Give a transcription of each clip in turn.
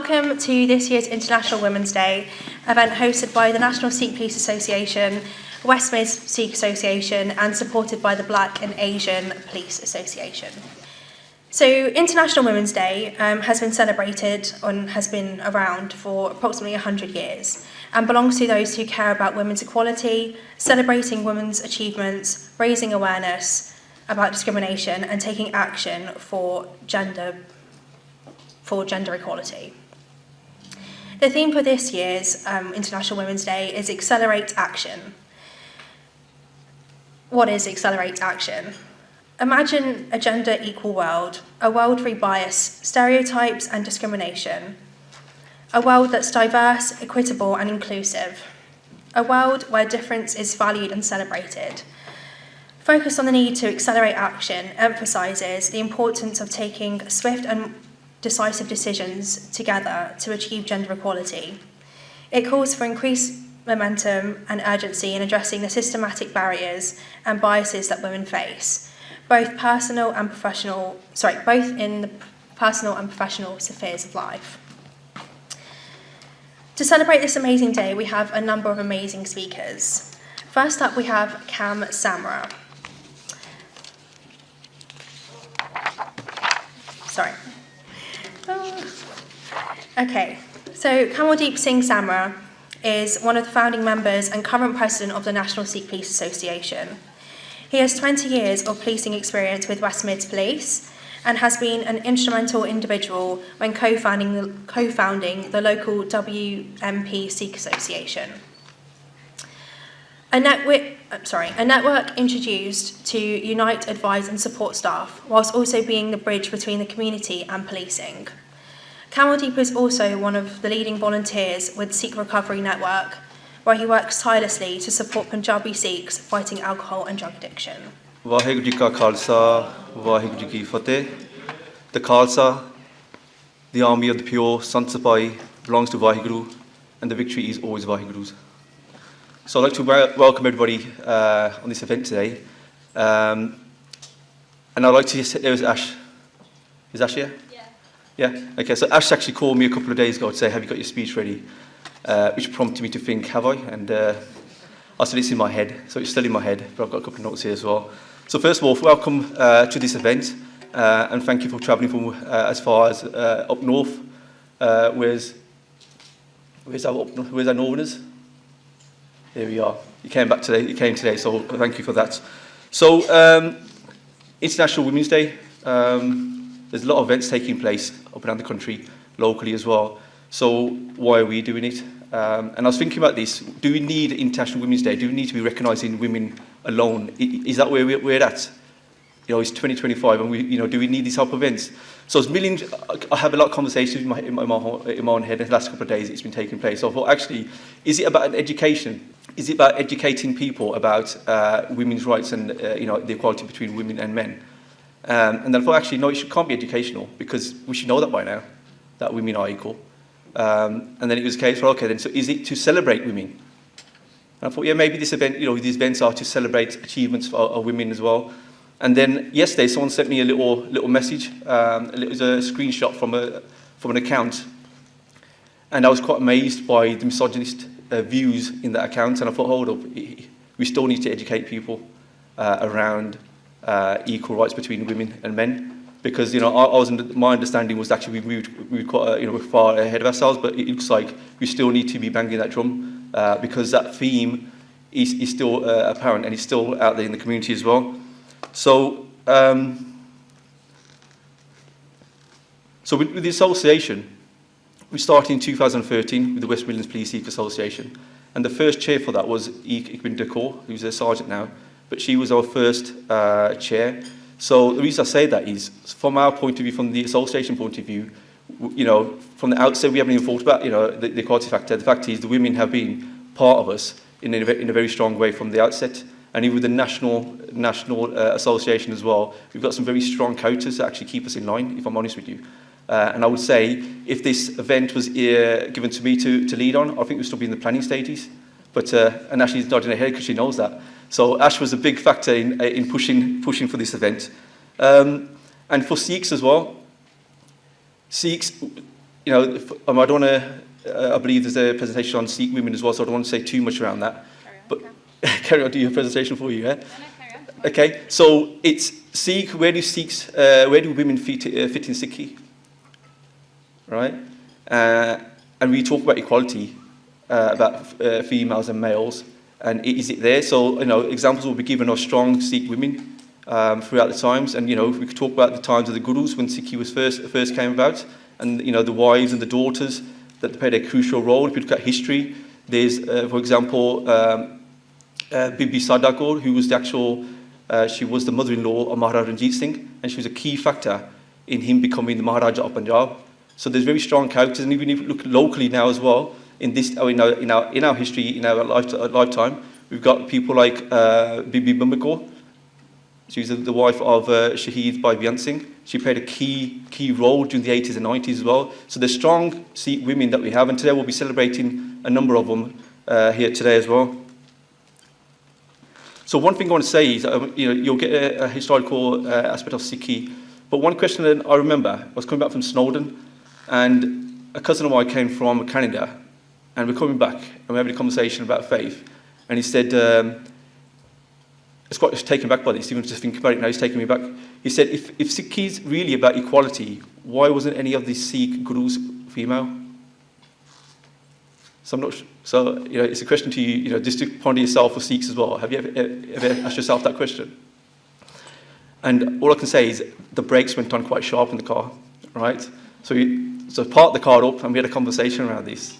Welcome to this year's International Women's Day event hosted by the National Sikh Police Association, West Mids Sikh Association and supported by the Black and Asian Police Association. So International Women's Day has been celebrated and has been around for approximately 100 years and belongs to those who care about women's equality, celebrating women's achievements, raising awareness about discrimination and taking action for gender equality. The theme for this year's International Women's Day is Accelerate Action. What is Accelerate Action? Imagine a gender equal world, a world free bias, stereotypes and discrimination, a world that's diverse, equitable and inclusive, a world where difference is valued and celebrated. Focus on the need to accelerate action emphasises the importance of taking swift and decisive decisions together to achieve gender equality. It calls for increased momentum and urgency in addressing the systematic barriers and biases that women face, both in the personal and professional spheres of life. To celebrate this amazing day, we have a number of amazing speakers. First up, we have Cam Samra. Okay, so Kamaldeep Singh Samra is one of the founding members and current president of the National Sikh Police Association. He has 20 years of policing experience with West Mids Police and has been an instrumental individual when co-founding the local WMP Sikh Association. A network introduced to unite, advise and support staff, whilst also being the bridge between the community and policing. Kamaldeep is also one of the leading volunteers with Sikh Recovery Network, where he works tirelessly to support Punjabi Sikhs fighting alcohol and drug addiction. Vaheguru Ji Ka Khalsa, Vaheguru Ji Ki Fateh. The Khalsa, the army of the pure, Sant Sipahi, belongs to Vaheguru, and the victory is always Vaheguru's. So I'd like to welcome everybody on this event today. And I'd like to say, there's Ash. Is Ash here? Yeah? Okay, so Ash actually called me a couple of days ago to say, have you got your speech ready? Which prompted me to think, have I? And I said, it's in my head. So it's still in my head, but I've got a couple of notes here as well. So first of all, welcome to this event. And thank you for travelling from as far as up north. Where's our northerners? Here we are. You came today, so thank you for that. So, International Women's Day. There's a lot of events taking place up and down the country, locally as well. So why are we doing it? And I was thinking about this. Do we need International Women's Day? Do we need to be recognising women alone? Is that where we're at? You know, it's 2025, and do we need these type of events? So I have a lot of conversations in my own head in the last couple of days. It's been taking place. So I thought, actually, is it about education? Is it about educating people about women's rights and the equality between women and men? And then I thought, actually, no, it can't be educational because we should know that by now, that women are equal. And then it was a case for, okay, then so is it to celebrate women? And I thought, yeah, maybe this event, these events are to celebrate achievements of women as well. And then yesterday, someone sent me a little message. It was a screenshot from an account, and I was quite amazed by the misogynist views in that account. And I thought, hold up, we still need to educate people around equal rights between women and men, because my understanding was actually we moved quite we're far ahead of ourselves, but it looks like we still need to be banging that drum because that theme is still apparent and it's still out there in the community as well. So, with the association, we started in 2013 with the West Midlands Police Sikh Association, and the first chair for that was Ikbin Dakor, who's a sergeant now, but she was our first chair. So the reason I say that is, from our point of view, from the association point of view, from the outset we haven't even thought about the equality factor. The fact is the women have been part of us in a very strong way from the outset. And even with the national association as well, we've got some very strong characters that actually keep us in line, if I'm honest with you. And I would say, if this event was given to me to lead on, I think we'd still be in the planning stages. But and Ashley's nodding her head because she knows that. So Ash was a big factor in pushing for this event. And for Sikhs as well, Sikhs, I don't want to, I believe there's a presentation on Sikh women as well, so I don't want to say too much around that. But carry on, do your presentation for you, yeah? Carry on. Okay, so it's Sikh, where do women fit in Sikhi? Right? And we talk about equality, about females and males, and is it there? So, examples will be given of strong Sikh women throughout the times, and, we could talk about the times of the gurus when Sikhi was first came about, and, the wives and the daughters that played a crucial role. If you look at history, there's, for example, Bibi Sadako, who was she was the mother-in-law of Maharaja Ranjit Singh, and she was a key factor in him becoming the Maharaja of Punjab. So there's very strong characters, and even if you look locally now as well, in our history, in our lifetime, we've got people like Bibi Bumiko. She's the wife of Shaheed Bhai Beyant Singh. She played a key role during the 80s and 90s as well. So there's strong Sikh women that we have, and today we'll be celebrating a number of them here today as well. So one thing I want to say is, you'll get a historical aspect of Sikhi, but one question that I remember, I was coming back from Snowdon, and a cousin of mine came from Canada, and we're coming back, and we're having a conversation about faith, and he said, it's quite taken back by this, even just think about it now, he's taking me back. He said, if Sikhi is really about equality, why wasn't any of these Sikh gurus female? So I'm not sure. So, it's a question to you, just to ponder yourself for Sikhs as well. Have you ever asked yourself that question? And all I can say is the brakes went on quite sharp in the car, right? So parked the car up and we had a conversation around this.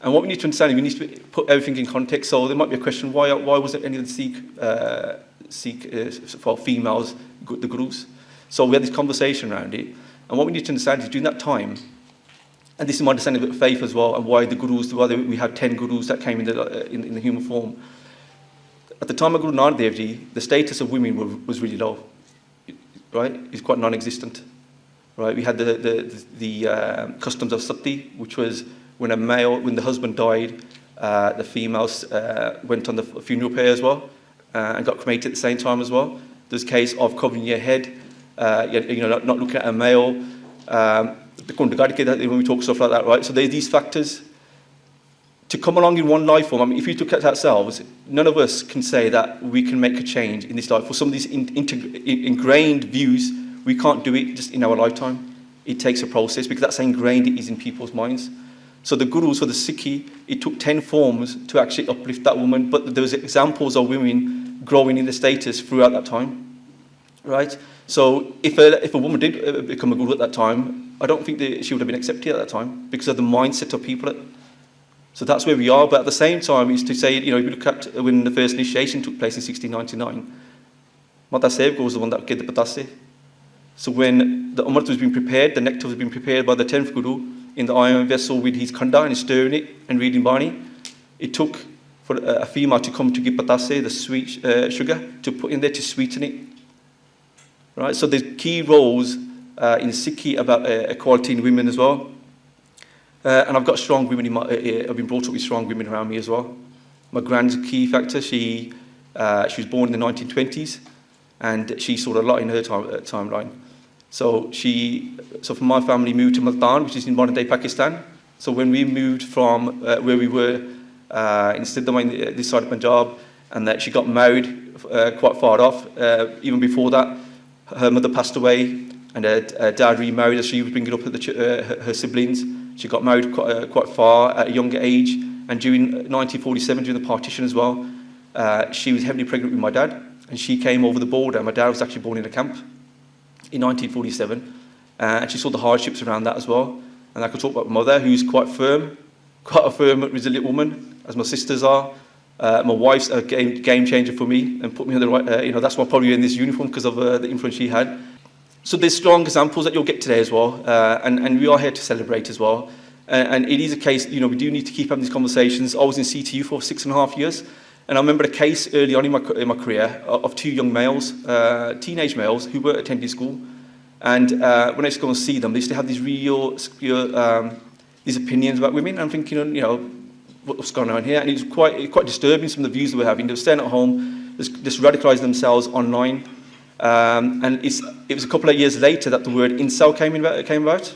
And what we need to understand is we need to put everything in context. So there might be a question, why wasn't any of the Sikh for females, the gurus? So we had this conversation around it. And what we need to understand is during that time, and this is my understanding of faith as well, and why the gurus, why we have 10 gurus that came in the human form. At the time of Guru Nanak Dev Ji, the status of women was really low, right? It's quite non-existent, right? We had the customs of sati, which was when the husband died, the females went on the funeral pyre as well, and got cremated at the same time as well. There's a case of covering your head, not looking at a male, when we talk stuff like that, right? So there's these factors to come along in one life form. I mean, if we look at ourselves, none of us can say that we can make a change in this life. For some of these ingrained views, we can't do it just in our lifetime. It takes a process because that's how ingrained it is in people's minds. So the gurus for the Sikhi, it took 10 forms to actually uplift that woman, but there was examples of women growing in the status throughout that time, right? So if a woman did become a guru at that time, I don't think that she would have been accepted at that time because of the mindset of people. So that's where we are. But at the same time, is to say, if you look at when the first initiation took place in 1699, Mata Sevka was the one that gave the Patase. So when the Amrit was being prepared, the nectar was being prepared by the 10th Guru in the iron vessel with his khanda and stirring it and reading Bani, it took for a female to come to give Patase, the sweet sugar, to put in there to sweeten it. Right? So there's key roles in Sikhi about equality in women as well. And I've got strong women I've been brought up with strong women around me as well. My grand's a key factor. She was born in the 1920s, and she saw a lot in her timeline. So from my family moved to Multan, which is in modern day Pakistan. So when we moved from where we were in Siddhama, this side of Punjab, and that she got married quite far off. Even before that, her mother passed away, and her dad remarried as she was bringing up her siblings. She got married quite far at a younger age, and during 1947, during the partition as well, she was heavily pregnant with my dad, and she came over the border. My dad was actually born in a camp in 1947, and she saw the hardships around that as well. And I could talk about my mother, who's quite a firm, resilient woman, as my sisters are. My wife's a game changer for me and put me on the right, that's why I'm probably in this uniform because of the influence she had. So there's strong examples that you'll get today as well, and we are here to celebrate as well. And it is a case, we do need to keep having these conversations. I was in CTU for 6.5 years, and I remember a case early on in my career of two young males, teenage males, who were attending school. And when I used to go and see them, they used to have these these opinions about women. I'm thinking, what's going on here? And it was quite disturbing, some of the views they were having. They were staying at home, just radicalising themselves online. And it was a couple of years later that the word incel came about.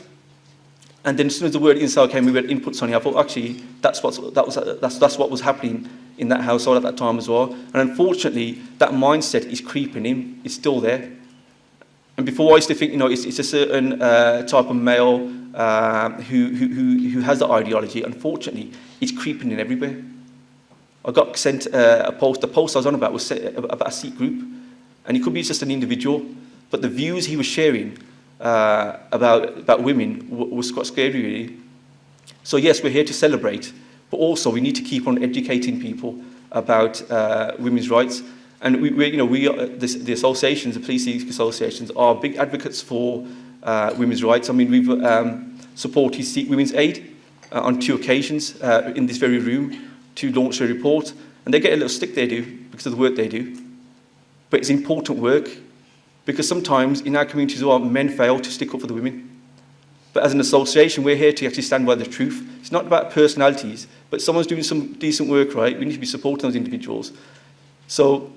And then as soon as the word incel came, we had inputs on it. I thought, actually, that's what was happening in that household at that time as well. And unfortunately, that mindset is creeping in. It's still there. And before I used to think, it's a certain type of male who has that ideology. Unfortunately, it's creeping in everywhere. I got sent a post. The post I was on about was about a Sikh group, and it could be just an individual, but the views he was sharing about women was quite scary, really. So yes, we're here to celebrate, but also we need to keep on educating people about women's rights. And the associations, the police associations, are big advocates for women's rights. I mean, we've supported Sikh Women's Aid on 2 occasions in this very room to launch a report, and they get a little stick, they do, because of the work they do. But it's important work, because sometimes in our communities, men fail to stick up for the women. But as an association, we're here to actually stand by the truth. It's not about personalities, but someone's doing some decent work, right? We need to be supporting those individuals. So,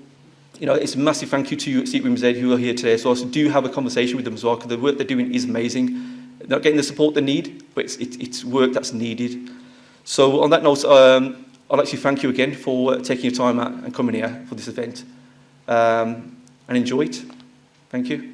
it's a massive thank you to Sikh Women's Aid who are here today. So also do have a conversation with them as well, because the work they're doing is amazing. They're not getting the support they need, but it's work that's needed. So on that note, I'd like to thank you again for taking your time out and coming here for this event. And enjoy it. Thank you.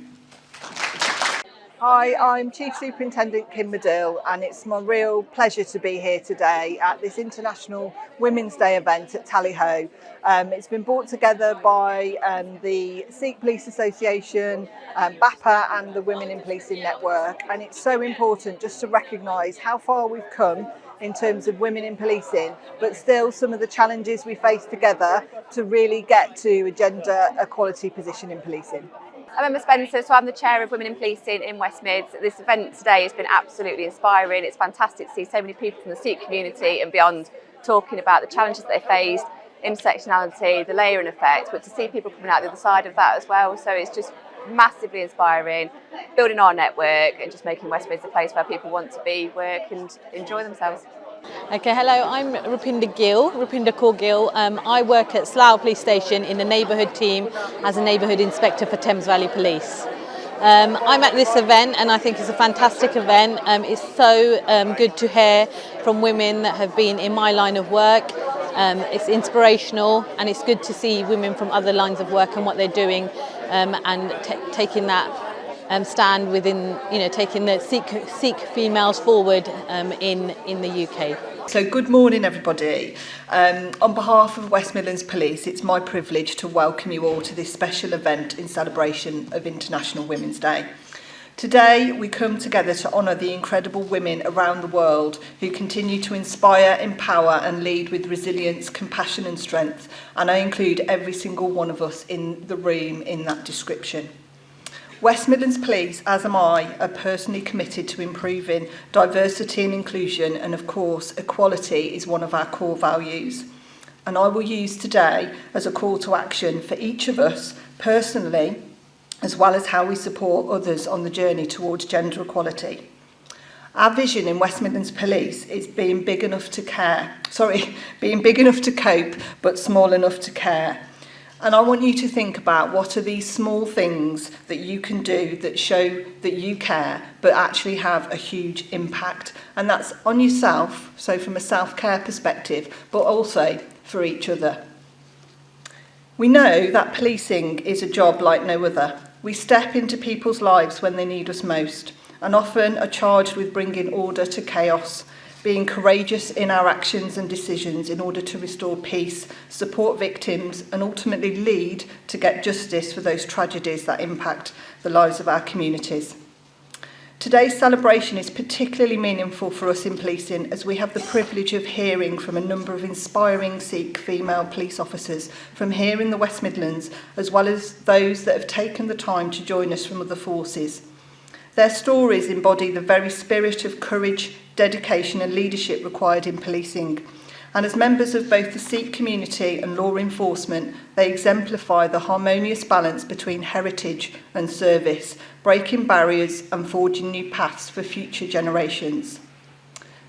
Hi, I'm Chief Superintendent Kim Medill, and it's my real pleasure to be here today at this International Women's Day event at Tally Ho. It's been brought together by the Sikh Police Association, BAPA and the Women in Policing Network, and it's so important just to recognise how far we've come in terms of women in policing, but still some of the challenges we face together to really get to a gender equality position in policing. I'm Emma Spencer, so I'm the Chair of Women in Policing in West Mids. This event today has been absolutely inspiring. It's fantastic to see so many people from the Sikh community and beyond talking about the challenges that they faced, intersectionality, the layering effect, but to see people coming out the other side of that as well. So it's just massively inspiring, building our network and just making West Mids a place where people want to be, work and enjoy themselves. Okay, hello, I'm Rupinder Kaur Gill. I work at Slough Police Station in the neighbourhood team as a neighbourhood inspector for Thames Valley Police. I'm at this event and I think it's a fantastic event. It's so good to hear from women that have been in my line of work. It's inspirational and it's good to see women from other lines of work and what they're doing and taking that stand within, taking the Sikh females forward in the UK. So good morning everybody. On behalf of West Midlands Police, it's my privilege to welcome you all to this special event in celebration of International Women's Day. Today we come together to honour the incredible women around the world who continue to inspire, empower and lead with resilience, compassion and strength, and I include every single one of us in the room in that description. West Midlands Police, as am I, are personally committed to improving diversity and inclusion, and of course equality is one of our core values. And I will use today as a call to action for each of us personally, as well as how we support others on the journey towards gender equality. Our vision in West Midlands Police is being big enough to cope, but small enough to care. And I want you to think about what are these small things that you can do that show that you care, but actually have a huge impact. And that's on yourself, so from a self-care perspective, but also for each other. We know that policing is a job like no other. We step into people's lives when they need us most, and often are charged with bringing order to chaos, being courageous in our actions and decisions in order to restore peace, support victims, and ultimately lead to get justice for those tragedies that impact the lives of our communities. Today's celebration is particularly meaningful for us in policing as we have the privilege of hearing from a number of inspiring Sikh female police officers from here in the West Midlands, as well as those that have taken the time to join us from other forces. Their stories embody the very spirit of courage, dedication and leadership required in policing. And as members of both the Sikh community and law enforcement, they exemplify the harmonious balance between heritage and service, breaking barriers and forging new paths for future generations.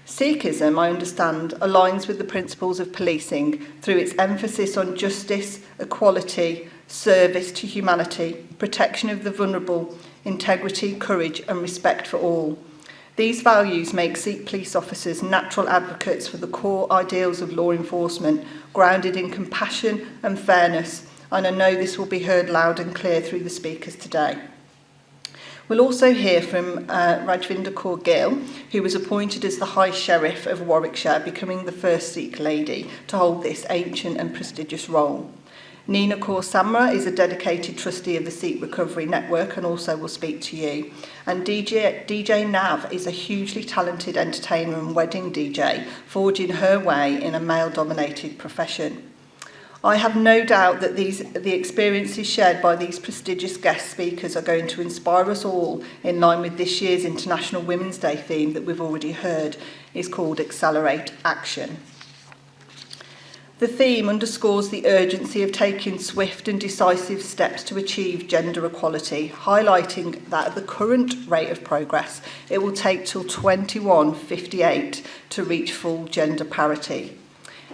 Sikhism, I understand, aligns with the principles of policing through its emphasis on justice, equality, service to humanity, protection of the vulnerable, integrity, courage and respect for all. These values make Sikh police officers natural advocates for the core ideals of law enforcement, grounded in compassion and fairness, and I know this will be heard loud and clear through the speakers today. We'll also hear from Rajvinder Kaur Gill, who was appointed as the High Sheriff of Warwickshire, becoming the first Sikh lady to hold this ancient and prestigious role. Nina Kaur Samra is a dedicated trustee of the Sikh Recovery Network and also will speak to you. And DJ Nav is a hugely talented entertainer and wedding DJ, forging her way in a male-dominated profession. I have no doubt that the experiences shared by these prestigious guest speakers are going to inspire us all in line with this year's International Women's Day theme that we've already heard is called Accelerate Action. The theme underscores the urgency of taking swift and decisive steps to achieve gender equality, highlighting that at the current rate of progress, it will take till 2158 to reach full gender parity.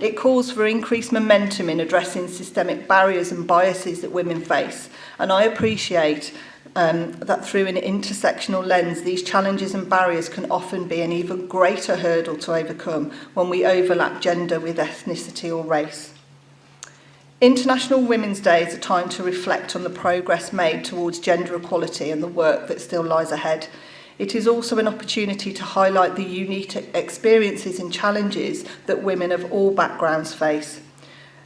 It calls for increased momentum in addressing systemic barriers and biases that women face, and I appreciate that through an intersectional lens, these challenges and barriers can often be an even greater hurdle to overcome when we overlap gender with ethnicity or race. International Women's Day is a time to reflect on the progress made towards gender equality and the work that still lies ahead. It is also an opportunity to highlight the unique experiences and challenges that women of all backgrounds face.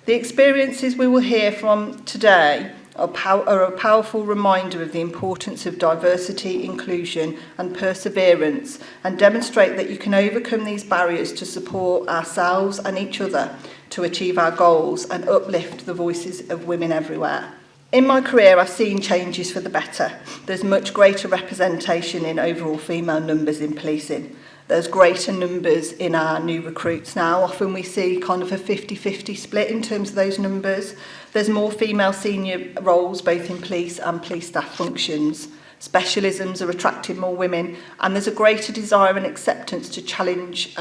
The experiences we will hear from today are a powerful reminder of the importance of diversity, inclusion and perseverance, and demonstrate that you can overcome these barriers to support ourselves and each other to achieve our goals and uplift the voices of women everywhere. In my career, I've seen changes for the better. There's much greater representation in overall female numbers in policing. There's greater numbers in our new recruits now. Often we see kind of a 50-50 split in terms of those numbers. There's more female senior roles, both in police and police staff functions. Specialisms are attracting more women, and there's a greater desire and acceptance to challenge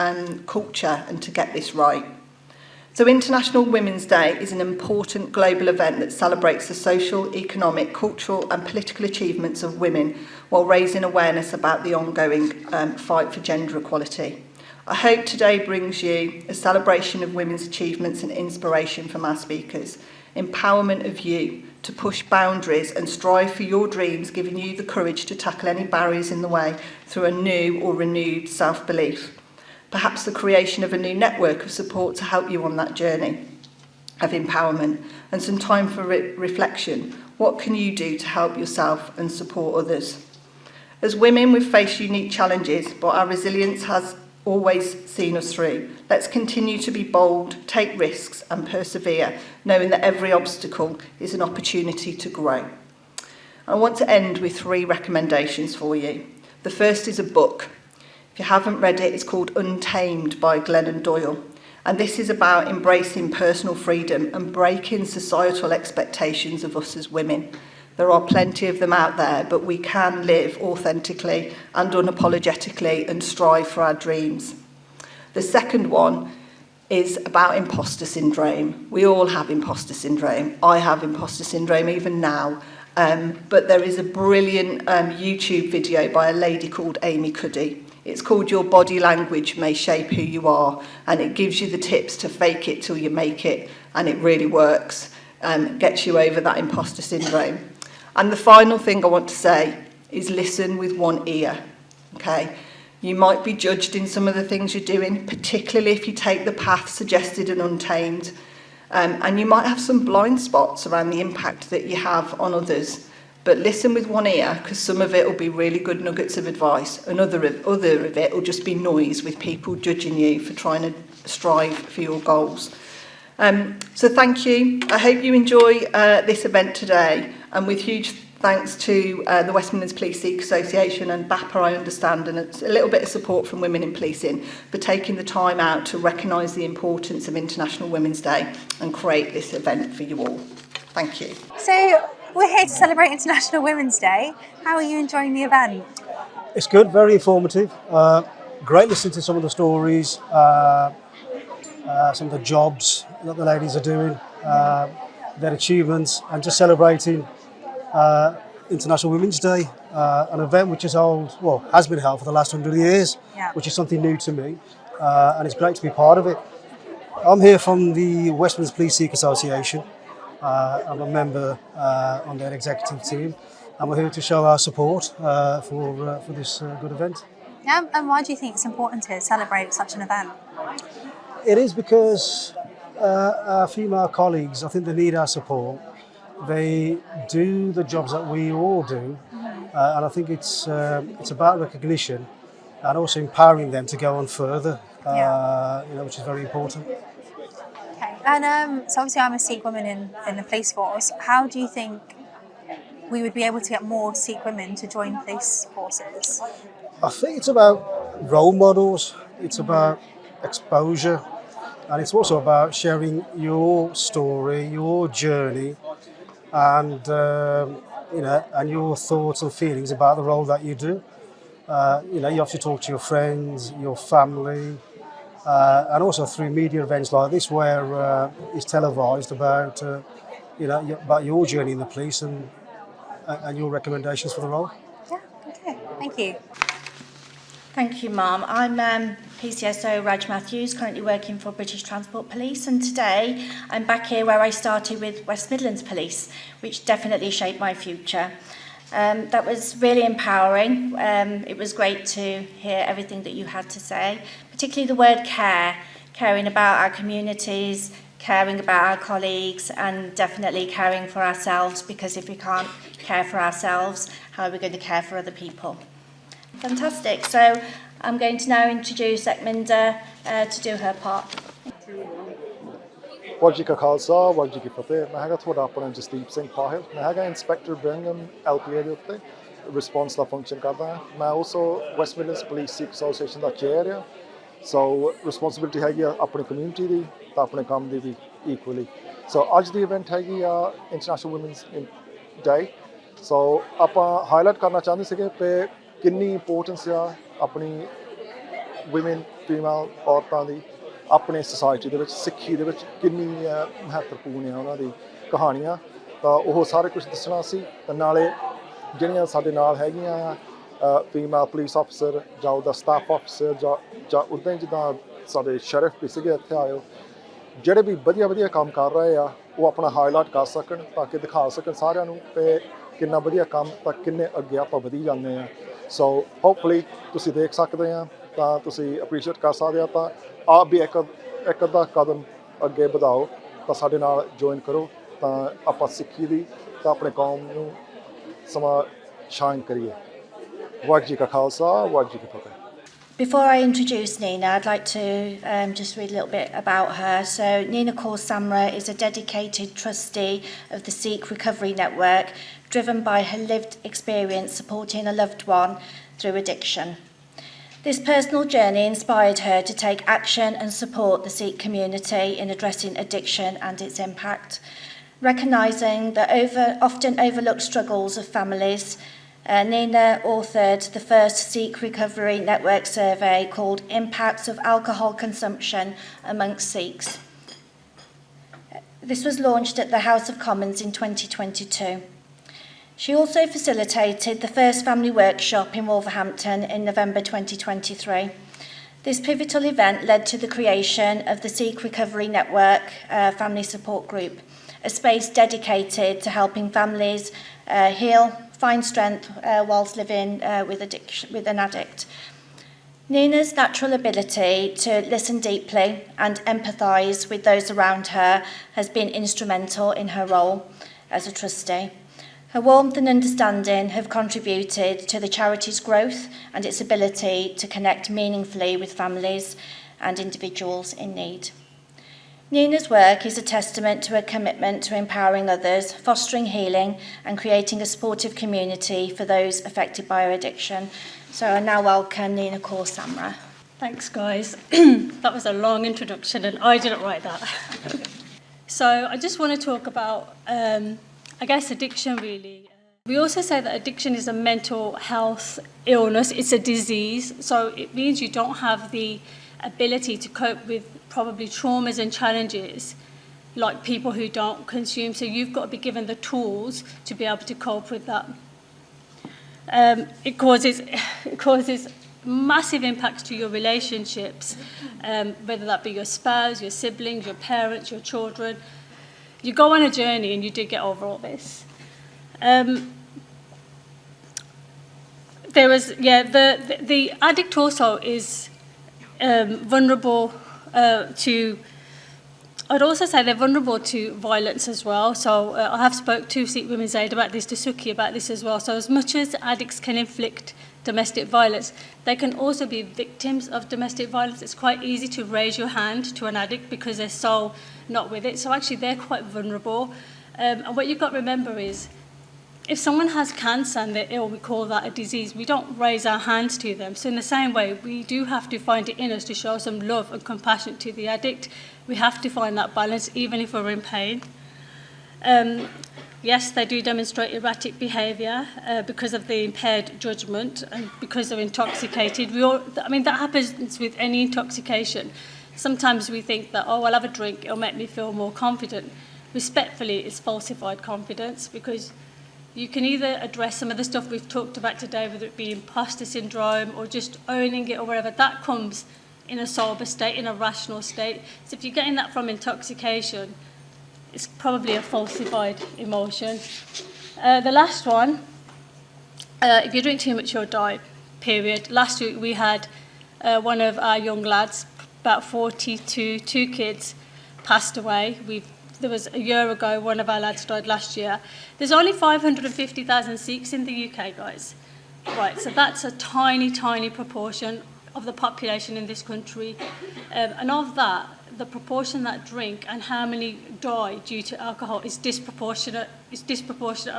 culture and to get this right. So International Women's Day is an important global event that celebrates the social, economic, cultural and political achievements of women while raising awareness about the ongoing fight for gender equality. I hope today brings you a celebration of women's achievements and inspiration from our speakers, empowerment of you to push boundaries and strive for your dreams, giving you the courage to tackle any barriers in the way through a new or renewed self-belief. Perhaps the creation of a new network of support to help you on that journey of empowerment, and some time for reflection. What can you do to help yourself and support others? As women, we've faced unique challenges, but our resilience has always seen us through. Let's continue to be bold, take risks and persevere, knowing that every obstacle is an opportunity to grow. I want to end with 3 recommendations for you. The first is a book. If you haven't read it, it's called Untamed by Glennon Doyle. And this is about embracing personal freedom and breaking societal expectations of us as women. There are plenty of them out there, but we can live authentically and unapologetically and strive for our dreams. The second one is about imposter syndrome. We all have imposter syndrome. I have imposter syndrome even now. But there is a brilliant YouTube video by a lady called Amy Cuddy. It's called Your Body Language May Shape Who You Are, and it gives you the tips to fake it till you make it, and it really works, gets you over that imposter syndrome. And the final thing I want to say is listen with one ear, okay? You might be judged in some of the things you're doing, particularly if you take the path suggested and untamed, and you might have some blind spots around the impact that you have on others. But listen with one ear, because some of it will be really good nuggets of advice, and other of it will just be noise with people judging you for trying to strive for your goals. So thank you. I hope you enjoy this event today, and with huge thanks to the West Midlands Police Sikh Association and BAPA, I understand, and it's a little bit of support from Women in Policing for taking the time out to recognise the importance of International Women's Day and create this event for you all. Thank you. So we're here to celebrate International Women's Day. How are you enjoying the event? It's good, very informative. Great listening to some of the stories, some of the jobs that the ladies are doing, their achievements, and just celebrating International Women's Day, an event which is has been held for the last 100 years, Yeah. which is something new to me, and it's great to be part of it. I'm here from the West Midlands Police SIKH Association. I'm a member on their executive team, and we're here to show our support for this good event. Yeah, and why do you think it's important to celebrate such an event? It is because our female colleagues, I think they need our support. They do the jobs that we all do, and I think it's about recognition and also empowering them to go on further, which is very important. Okay, and so obviously I'm a Sikh woman in the police force. How do you think we would be able to get more Sikh women to join police forces? I think it's about role models, it's about exposure, and it's also about sharing your story, your journey, and and your thoughts and feelings about the role that you do. You have to talk to your friends, your family, and also through media events like this, where it's televised about about your journey in the police and your recommendations for the role. Yeah, okay, thank you. Thank you, Ma'am. I'm PCSO Raj Matthews, currently working for British Transport Police, and today I'm back here where I started with West Midlands Police, which definitely shaped my future. That was really empowering. It was great to hear everything that you had to say, particularly the word care, caring about our communities, caring about our colleagues, and definitely caring for ourselves, because if we can't care for ourselves, how are we going to care for other people? Fantastic. So I'm going to now introduce Ekminda to do her part. Waheguru ji ਕਾ ਖਾਲਸਾ ਵਾਹਿਗੁਰੂ ਜੀ ਕੀ ਫਤਿਹ। ਮੈਂ ਹੈਗਾ ਤੁਹਾਡਾ ਆਪਣਾ ਜਸਦੀਪ ਸਿੰਘ ਪਾਹਿਲ। ਮੈਂ ਹੈਗਾ inspector ਬਿੰਗਮ LPA ਦੇ ਉੱਤੇ response ਦਾ function ਕਰਦਾ ਹਾਂ। ਮੈਂ ਆਲਸੋ ਵੈਸਟ ਮਿਡਲੈਂਡਸ ਪੁਲਿਸ ਸਿੱਖ ਐਸੋਸੀਏਸ਼ਨ ਦਾ ਚੇਅਰ ਆ। ਸੋ ਰਿਸਪੌਂਸਿਬਿਲਿਟੀ ਹੈਗੀ ਆ ਆਪਣੀ ਕਮਿਊਨਿਟੀ ਦੀ ਤਾਂ ਆਪਣੇ ਕੰਮ ਦੀ ਵੀ ਇਕੁਅਲੀ। ਸੋ ਅੱਜ ਦੀ ਇਵੈਂਟ ਹੈਗੀ ਆ ਇੰਟਰਨੈਸ਼ਨਲ ਵੂਮਨਸ ਡੇ। ਸੋ ਆਪਾਂ ਹਾਈਲਾਈਟ ਕਰਨਾ ਚਾਹੁੰਦੇ ਸੀਗੇ ਕਿ ਕਿੰਨੀ ਇੰਪੋਰਟੈਂਸ ਆ ਆਪਣੀ ਵੂਮਨ ਫੀਮੇਲ ਔਰਤਾਂ ਦੀ ਆਪਣੇ ਸੁਸਾਇਟੀ ਦੇ ਵਿੱਚ, ਸਿੱਖੀ ਦੇ ਵਿੱਚ ਕਿੰਨੀ ਮਹੱਤਵਪੂਰਨ ਆ ਉਹਨਾਂ ਦੀ ਕਹਾਣੀਆਂ। ਤਾਂ ਉਹ ਸਾਰੇ ਕੁਝ ਦੱਸਣਾ ਸੀ। ਤੇ ਨਾਲੇ ਜਿਹੜੀਆਂ ਸਾਡੇ ਨਾਲ ਹੈਗੀਆਂ ਆ ਫੀਮੇਲ ਪੁਲਿਸ ਅਫਸਰ ਜਾਂ ਉਹਦਾ ਸਟਾਫ ਅਫਸਰ ਜਾਂ ਉੱਦਾਂ ਹੀ ਜਿੱਦਾਂ ਸਾਡੇ ਸ਼eriff ਵੀ ਸੀਗੇ ਇੱਥੇ ਆਇਓ, ਜਿਹੜੇ ਵੀ ਵਧੀਆ ਵਧੀਆ ਕੰਮ ਕਰ ਰਹੇ ਆ ਉਹ ਆਪਣਾ ਹਾਈਲਾਈਟ ਕਰ ਸਕਣ ਤਾਂ ਕਿ ਦਿਖਾ ਸਕਣ ਸਾਰਿਆਂ ਨੂੰ ਕਿ ਕਿੰਨਾ ਵਧੀਆ ਕੰਮ ਤਾਂ ਕਿੰਨੇ ਅੱਗੇ ਆਪਾਂ ਵਧੀ ਜਾਂਦੇ ਆ। ਸੋ ਹੋਪਫੁਲੀ ਤੁਸੀਂ ਦੇਖ ਸਕਦੇ ਆ ਤਾਂ ਤੁਸੀਂ ਅਪਰੀਸ਼ੀਏਟ ਕਰ ਸਕਦੇ ਆ। ਤਾਂ ਆਪ ਵੀ ਇੱਕ ਅੱਧਾ ਕਦਮ ਅੱਗੇ ਵਧਾਓ ਤਾਂ ਸਾਡੇ ਨਾਲ ਜੁਆਇਨ ਕਰੋ ਤਾਂ ਆਪਾਂ ਸਿੱਖੀ ਦੀ ਤਾਂ ਆਪਣੇ ਕੌਮ ਨੂੰ ਸਮਾਂ ਸ਼ਾਈਨ ਕਰੀਏ। ਵਾਹਿਗੁਰੂ ਜੀ ਕਾ ਖਾਲਸਾ ਵਾਹਿਗੁਰੂ ਜੀ ਕੀ ਫਤਿਹ। Before I introduce Nina, I'd like to just read a little bit about her. So Nina Kaur Samra is a dedicated trustee of the Sikh Recovery Network, driven by her lived experience supporting a loved one through addiction. This personal journey inspired her to take action and support the Sikh community in addressing addiction and its impact. Recognising the often overlooked struggles of families, Nina authored the first Sikh Recovery Network survey called Impacts of Alcohol Consumption Amongst Sikhs. This was launched at the House of Commons in 2022. She also facilitated the first family workshop in Wolverhampton in November 2023. This pivotal event led to the creation of the Sikh Recovery Network Family Support Group, a space dedicated to helping families heal, find strength whilst living with an addict. Nina's natural ability to listen deeply and empathise with those around her has been instrumental in her role as a trustee. Her warmth and understanding have contributed to the charity's growth and its ability to connect meaningfully with families and individuals in need. Nina's work is a testament to her commitment to empowering others, fostering healing and creating a supportive community for those affected by her addiction. So I now welcome Nina Kaur Samra. Thanks, guys. That was a long introduction and I didn't write that. So I just want to talk about, I guess, addiction really. We also say that addiction is a mental health illness. It's a disease. So it means you don't have the ability to cope with probably traumas and challenges like people who don't consume. So you've got to be given the tools to be able to cope with that. It causes massive impacts to your relationships, whether that be your spouse, your siblings, your parents, your children. You go on a journey and you do get over all this. The addict also is vulnerable to. I'd also say they're vulnerable to violence as well. So I have spoke to Sikh Women's Aid about this, to Sukhi about this as well. So as much as addicts can inflict domestic violence, they can also be victims of domestic violence. It's quite easy to raise your hand to an addict because they're so not with it. So actually they're quite vulnerable. And what you've got to remember is, if someone has cancer and they're ill, we call that a disease. We don't raise our hands to them. So in the same way, we do have to find it in us to show some love and compassion to the addict. We have to find that balance, even if we're in pain. Yes, they do demonstrate erratic behaviour because of the impaired judgment and because they're intoxicated. That happens with any intoxication. Sometimes we think that, oh, I'll have a drink, it'll make me feel more confident. Respectfully, it's falsified confidence, because you can either address some of the stuff we've talked about today, whether it be imposter syndrome or just owning it or whatever. That comes in a sober state, in a rational state. So if you're getting that from intoxication, it's probably a falsified emotion. The last one, if you drink too much, you'll die, period. Last week we had one of our young lads, about 42, 2 kids, passed away. There was a year ago, one of our lads died last year. There's only 550,000 Sikhs in the UK, guys. Right, so that's a tiny, tiny proportion of the population in this country. And of that, the proportion that drink and how many die due to alcohol is disproportionate. It's disproportionate.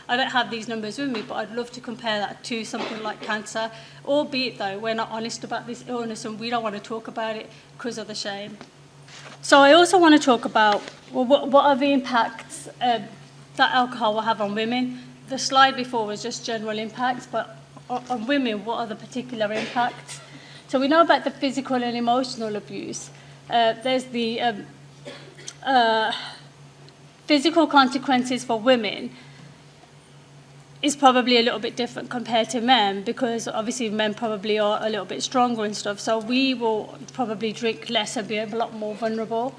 I don't have these numbers with me, but I'd love to compare that to something like cancer. Albeit, though, we're not honest about this illness and we don't want to talk about it because of the shame. So I also want to talk about, well, what are the impacts that alcohol will have on women. The slide before was just general impacts, but on women, what are the particular impacts? So we know about the physical and emotional abuse. There's the physical consequences for women is probably a little bit different compared to men, because obviously men probably are a little bit stronger and stuff. So we will probably drink less and be a lot more vulnerable.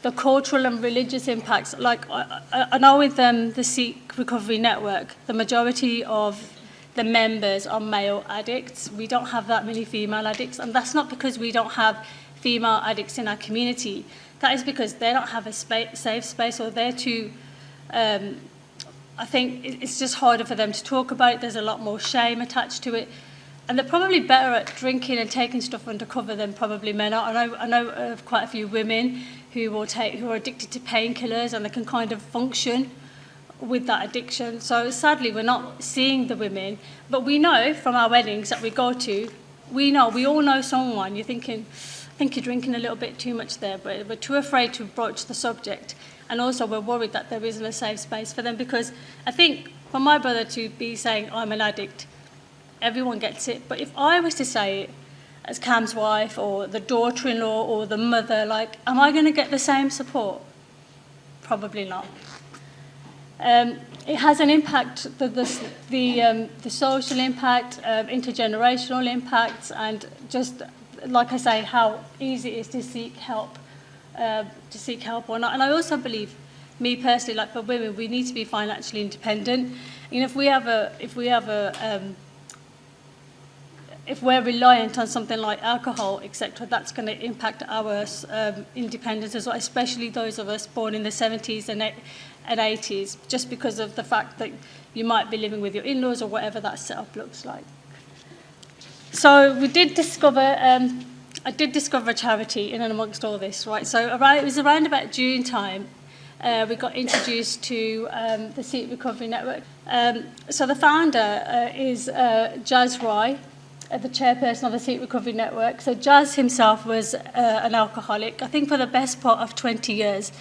The cultural and religious impacts, like I know with the Sikh Recovery Network, the majority of the members are male addicts. We don't have that many female addicts, and that's not because we don't have female addicts in our community. That is because they don't have a safe space, or they're too... I think it's just harder for them to talk about it. There's a lot more shame attached to it. And they're probably better at drinking and taking stuff undercover than probably men are. I know of quite a few women who are addicted to painkillers, and they can kind of function with that addiction. So sadly, we're not seeing the women. But we know from our weddings that we go to, we all know someone. You're thinking, I think you're drinking a little bit too much there, but we're too afraid to broach the subject. And also we're worried that there isn't a safe space for them, because I think for my brother to be saying, I'm an addict, everyone gets it. But if I was to say it as Cam's wife or the daughter-in-law or the mother, like, am I going to get the same support? Probably not. It has an impact, the social impact, intergenerational impacts, and just, like I say, how easy it is to seek help. Or not. And I also believe, me personally, like for women, we need to be financially independent. You know, if we're reliant on something like alcohol, etc., that's going to impact our independence as well, especially those of us born in the 70s and 80s, just because of the fact that you might be living with your in-laws or whatever that setup looks like. So we did discover... I did discover a charity in and amongst all this, right? So it was around about June time, we got introduced to the Sikh Recovery Network. So the founder is Jaz Rai, the chairperson of the Sikh Recovery Network. So Jaz himself was an alcoholic, I think for the best part of 20 years,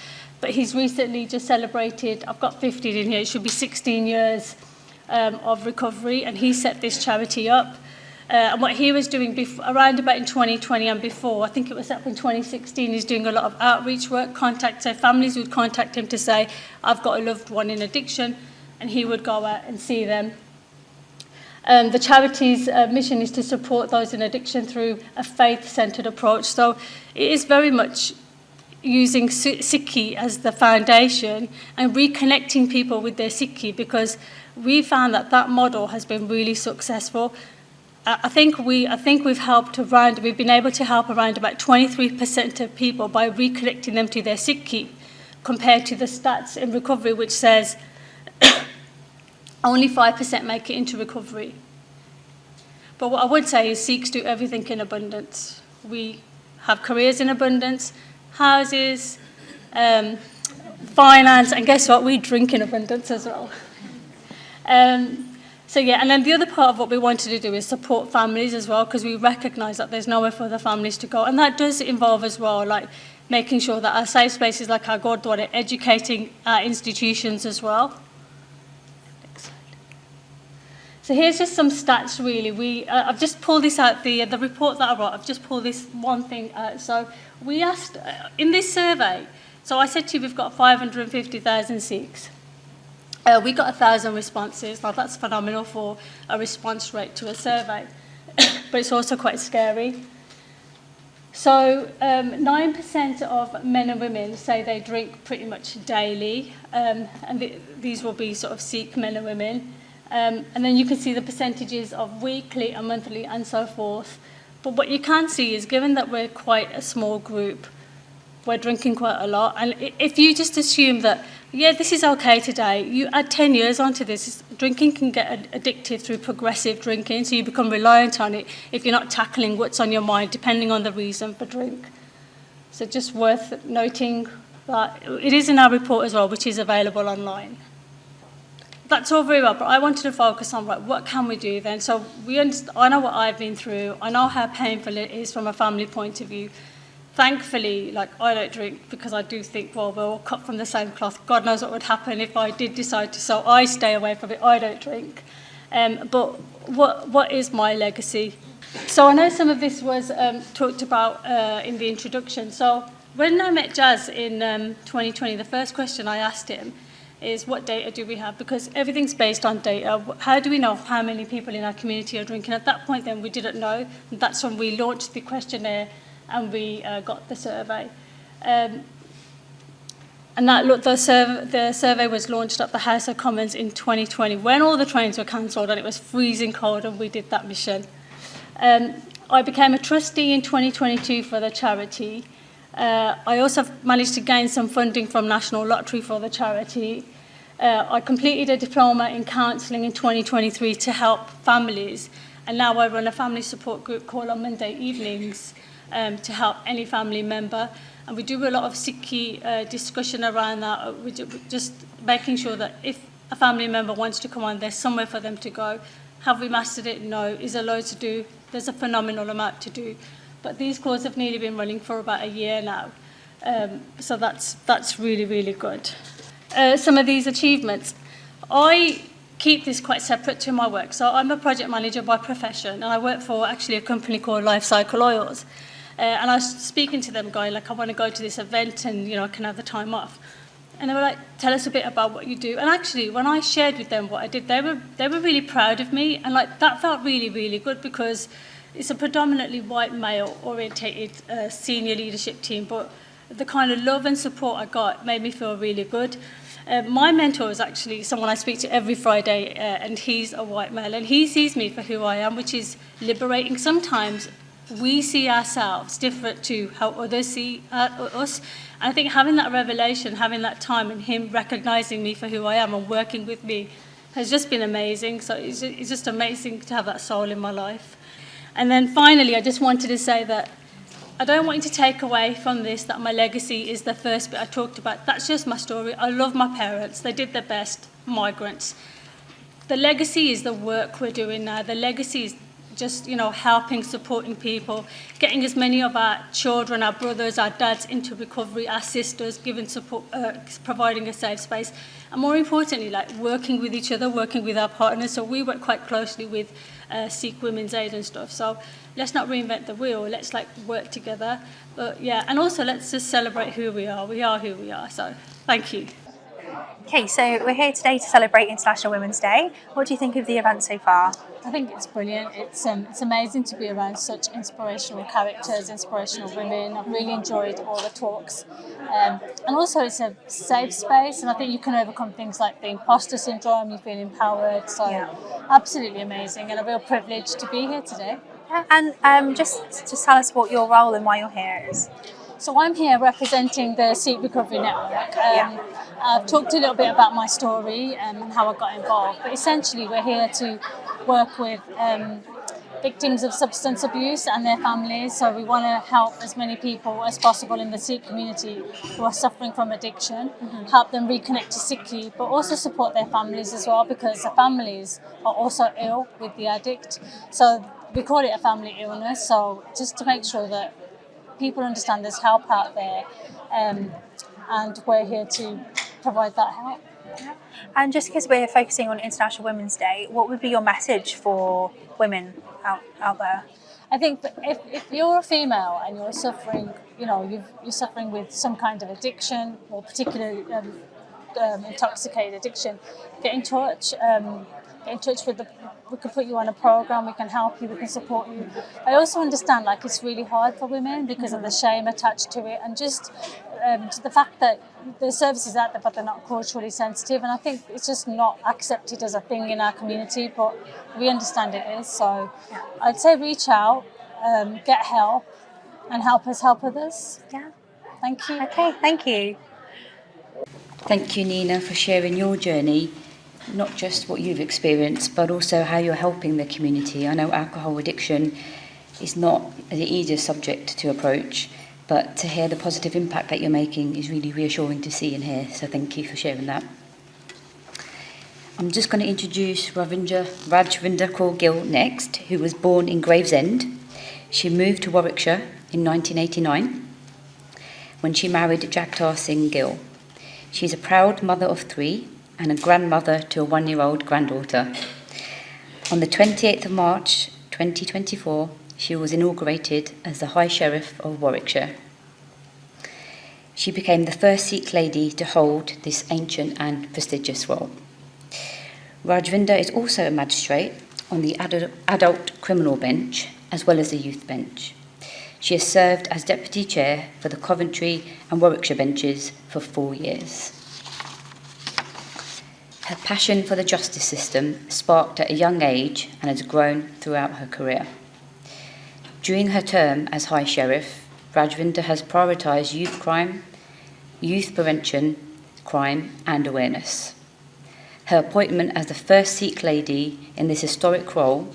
but he's recently just celebrated, I've got 15 in here, it should be 16 years of recovery, and he set this charity up. And what he was doing around about in 2020 and before, I think it was up in 2016, he's doing a lot of outreach work, so families would contact him to say, I've got a loved one in addiction, and he would go out and see them. The charity's mission is to support those in addiction through a faith-centred approach. So it is very much using SIKH as the foundation and reconnecting people with their SIKH, because we found that that model has been really successful. I think we've been able to help around about 23% of people by reconnecting them to their SIKH, compared to the stats in recovery, which says only 5% make it into recovery. But what I would say is Sikhs do everything in abundance. We have careers in abundance, houses, finance, and guess what? We drink in abundance as well. So yeah, and then the other part of what we wanted to do is support families as well, because we recognise that there's nowhere for the families to go, and that does involve as well, like making sure that our safe spaces like our Gurdwara, educating our institutions as well. So here's just some stats really. I've just pulled this out, the report that I wrote, I've just pulled this one thing out. So we asked, in this survey, so I said to you we've got 550,000 Sikhs. We got 1,000 responses. Now that's phenomenal for a response rate to a survey, but it's also quite scary. So 9% of men and women say they drink pretty much daily, and these will be sort of Sikh men and women. And then you can see the percentages of weekly and monthly and so forth. But what you can see is, given that we're quite a small group, we're drinking quite a lot. And if you just assume that, yeah, this is okay today, you add 10 years onto this, drinking can get addictive through progressive drinking, so you become reliant on it if you're not tackling what's on your mind, depending on the reason for drink. So just worth noting that it is in our report as well, which is available online. That's all very well, but I wanted to focus on, right, what can we do then? So I know what I've been through. I know how painful it is from a family point of view. Thankfully, like, I don't drink, because I do think, well, we're all cut from the same cloth. God knows what would happen if I did decide to, so I stay away from it. I don't drink. But what is my legacy? So I know some of this was talked about in the introduction. So when I met Jazz in 2020, the first question I asked him is, what data do we have? Because everything's based on data. How do we know how many people in our community are drinking? At that point then, we didn't know. And that's when we launched the questionnaire and we got the survey. And the survey was launched at the House of Commons in 2020, when all the trains were cancelled and it was freezing cold, and we did that mission. I became a trustee in 2022 for the charity. I also managed to gain some funding from National Lottery for the charity. I completed a diploma in counselling in 2023 to help families, and now I run a family support group called on Monday evenings to help any family member. And we do a lot of SIKH discussion around that. We're just making sure that if a family member wants to come on, there's somewhere for them to go. Have we mastered it? No. Is there loads to do? There's a phenomenal amount to do. But these calls have nearly been running for about a year now. So that's really, really good. Some of these achievements. I keep this quite separate to my work. So I'm a project manager by profession, and I work for actually a company called Life Cycle Oils. And I was speaking to them, going like, I want to go to this event and, I can have the time off. And they were like, tell us a bit about what you do. And actually, when I shared with them what I did, they were really proud of me. And like, that felt really, really good, because it's a predominantly white male-orientated senior leadership team, but the kind of love and support I got made me feel really good. My mentor is actually someone I speak to every Friday, and he's a white male, and he sees me for who I am, which is liberating. Sometimes we see ourselves different to how others see us. And I think having that revelation, having that time, and him recognising me for who I am and working with me has just been amazing. So it's just amazing to have that soul in my life. And then finally, I just wanted to say that I don't want you to take away from this that my legacy is the first bit I talked about. That's just my story. I love my parents. They did their best, migrants. The legacy is the work we're doing now. The legacy is just, helping, supporting people, getting as many of our children, our brothers, our dads into recovery, our sisters, giving support, providing a safe space. And more importantly, like working with each other, working with our partners. So we work quite closely with Sikh Women's Aid and stuff. So let's not reinvent the wheel. Let's work together. But yeah, and also let's just celebrate who we are. We are who we are. So thank you. Okay, so we're here today to celebrate International Women's Day. What do you think of the event so far? I think it's brilliant. It's amazing to be around such inspirational characters, inspirational women. I've really enjoyed all the talks. And also it's a safe space, and I think you can overcome things like the imposter syndrome, you feel empowered. So absolutely amazing, and a real privilege to be here today. And just tell us what your role and why you're here is. So I'm here representing the SIKH Recovery Network. I've talked a little bit about my story and how I got involved, but essentially we're here to work with victims of substance abuse and their families. So we want to help as many people as possible in the Sikh community who are suffering from addiction, help them reconnect to Sikhi, but also support their families as well, because the families are also ill with the addict. So we call it a family illness. So just to make sure that people understand there's help out there, and we're here to provide that help. And just because we're focusing on International Women's Day, what would be your message for women out there? I think if you're a female and you're suffering, you're suffering with some kind of addiction, or particularly intoxicated addiction, get in touch. We can put you on a program, we can help you, we can support you. I also understand it's really hard for women because of the shame attached to it, and just the fact that the services out there but they're not culturally sensitive, and I think it's just not accepted as a thing in our community, but we understand it is. So I'd say reach out, get help, and help us help others. Yeah. Thank you. Okay, thank you. Thank you, Nina, for sharing your journey, not just what you've experienced, but also how you're helping the community. I know alcohol addiction is not the easiest subject to approach, but to hear the positive impact that you're making is really reassuring to see and hear, so thank you for sharing that. I'm just going to introduce Rajvinder Kaur Gill next, who was born in Gravesend. She moved to Warwickshire in 1989 when she married Jagtar Singh Gill. She's a proud mother of 3 and a grandmother to a 1-year-old granddaughter. On the 28th of March 2024, she was inaugurated as the High Sheriff of Warwickshire. She became the first Sikh lady to hold this ancient and prestigious role. Rajvinder is also a magistrate on the adult criminal bench as well as the youth bench. She has served as deputy chair for the Coventry and Warwickshire benches for 4 years. Her passion for the justice system sparked at a young age and has grown throughout her career. During her term as High Sheriff, Rajvinder has prioritised youth crime, youth prevention, crime and awareness. Her appointment as the first Sikh lady in this historic role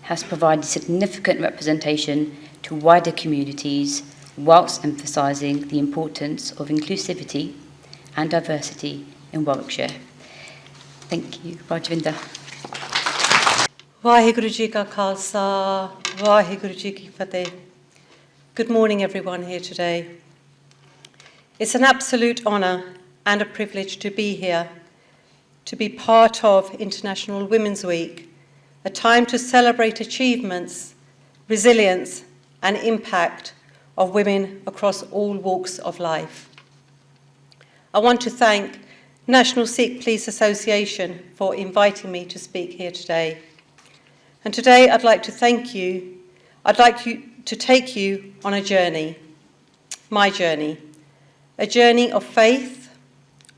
has provided significant representation to wider communities, whilst emphasising the importance of inclusivity and diversity in Warwickshire. Thank you, Rajvinder. Vaheguru Ji Ka Khalsa, Vaheguru Ji Ki Fateh. Good morning, everyone here today. It's an absolute honour and a privilege to be here, to be part of International Women's Week, a time to celebrate achievements, resilience and impact of women across all walks of life. I want to thank National Sikh Police Association for inviting me to speak here today. And today I'd like to thank you. I'd like to take you on a journey, my journey, a journey of faith,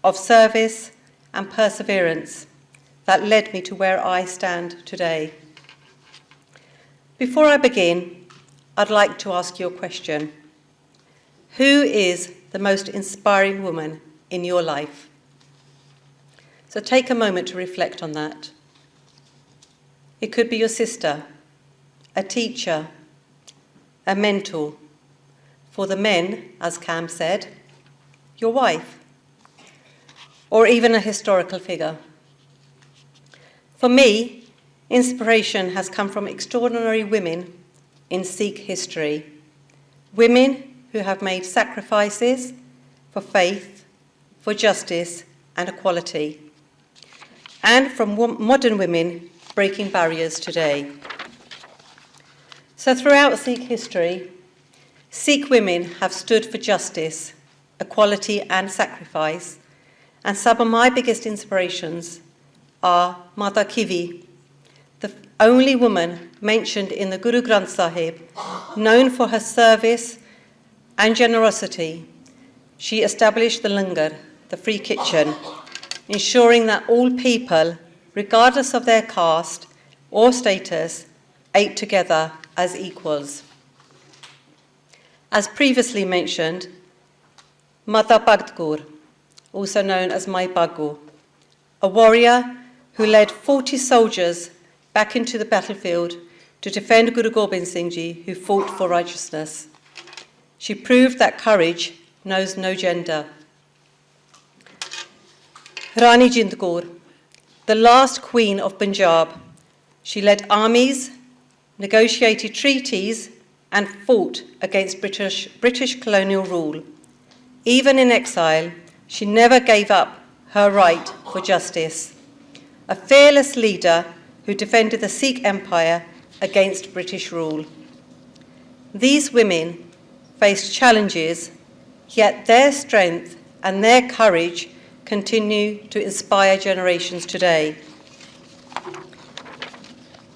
of service and perseverance that led me to where I stand today. Before I begin, I'd like to ask you a question. Who is the most inspiring woman in your life? So take a moment to reflect on that. It could be your sister, a teacher, a mentor. For the men, as Cam said, your wife, or even a historical figure. For me, inspiration has come from extraordinary women in Sikh history, women who have made sacrifices for faith, for justice and equality, and from modern women breaking barriers today. So throughout Sikh history, Sikh women have stood for justice, equality and sacrifice, and some of my biggest inspirations are Mata Kivi, the only woman mentioned in the Guru Granth Sahib, known for her service and generosity. She established the langar, the free kitchen, ensuring that all people, regardless of their caste or status, ate together as equals. As previously mentioned, Mata Bhagat Kaur, also known as Mai Bhagu, a warrior who led 40 soldiers back into the battlefield to defend Guru Gobind Singh Ji, who fought for righteousness. She proved that courage knows no gender. Rani Jind Kaur, the last queen of Punjab, she led armies, negotiated treaties, and fought against British colonial rule. Even in exile, she never gave up her right for justice. A fearless leader who defended the Sikh Empire against British rule. These women faced challenges, yet their strength and their courage continue to inspire generations today.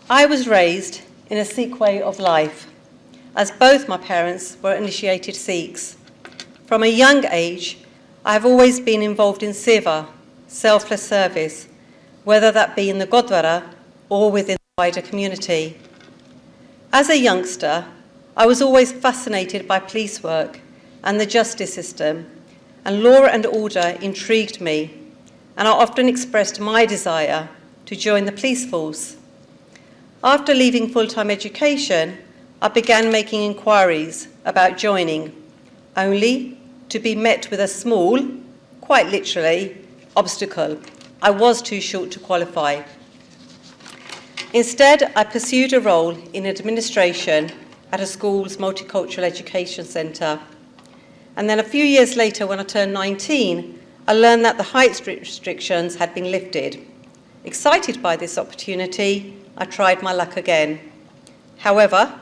I was raised in a Sikh way of life, as both my parents were initiated Sikhs. From a young age, I have always been involved in seva, selfless service, whether that be in the Gurdwara or within the wider community. As a youngster, I was always fascinated by police work and the justice system, and law and order intrigued me, and I often expressed my desire to join the police force. After leaving full-time education, I began making inquiries about joining, only to be met with a small, quite literally, obstacle. I was too short to qualify. Instead, I pursued a role in administration at a school's multicultural education centre. And then a few years later, when I turned 19, I learned that the height restrictions had been lifted. Excited by this opportunity, I tried my luck again. However,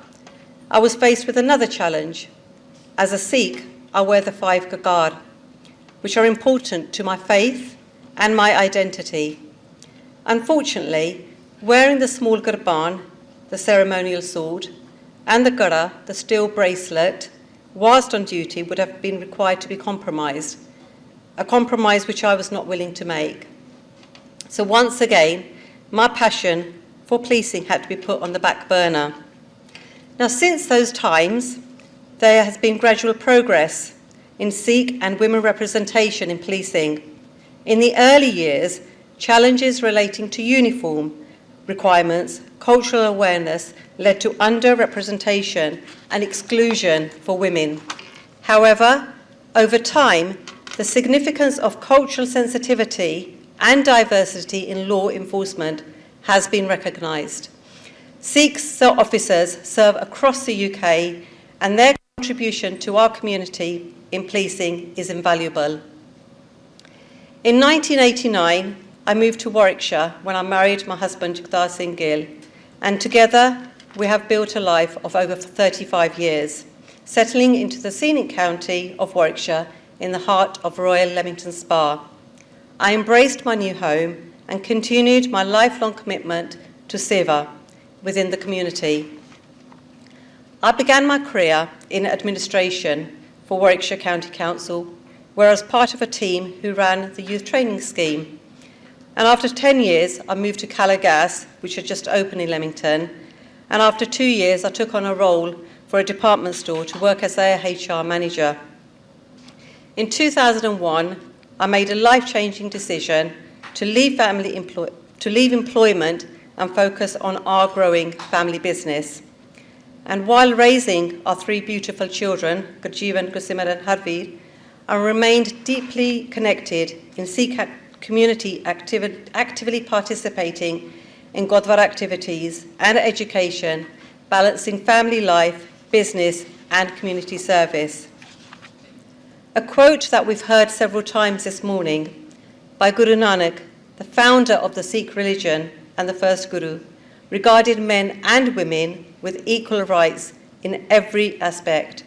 I was faced with another challenge. As a Sikh, I wear the 5 gagar, which are important to my faith and my identity. Unfortunately, wearing the small garban, the ceremonial sword, and the gada, the steel bracelet, whilst on duty would have been required to be compromised, a compromise which I was not willing to make. So once again, my passion for policing had to be put on the back burner. Now, since those times, there has been gradual progress in Sikh and women representation in policing. In the early years, challenges relating to uniform requirements, cultural awareness led to underrepresentation and exclusion for women. However, over time, the significance of cultural sensitivity and diversity in law enforcement has been recognised. Sikh officers serve across the UK, and their contribution to our community in policing is invaluable. In 1989, I moved to Warwickshire when I married my husband, Jagtar Singh Gill, and together we have built a life of over 35 years, settling into the scenic county of Warwickshire in the heart of Royal Leamington Spa. I embraced my new home and continued my lifelong commitment to seva within the community. I began my career in administration for Warwickshire County Council, where I was part of a team who ran the youth training scheme. And after 10 years, I moved to Calagas, which had just opened in Leamington. And after 2 years, I took on a role for a department store to work as their HR manager. In 2001, I made a life-changing decision to leave employment and focus on our growing family business. And while raising our 3 beautiful children, Gurjeevan, Gursimran and Harveer, I remained deeply connected in Sikh community, actively participating in Gurdwara activities and education, balancing family life, business and community service. A quote that we've heard several times this morning by Guru Nanak, the founder of the Sikh religion and the first Guru, regarded men and women with equal rights in every aspect.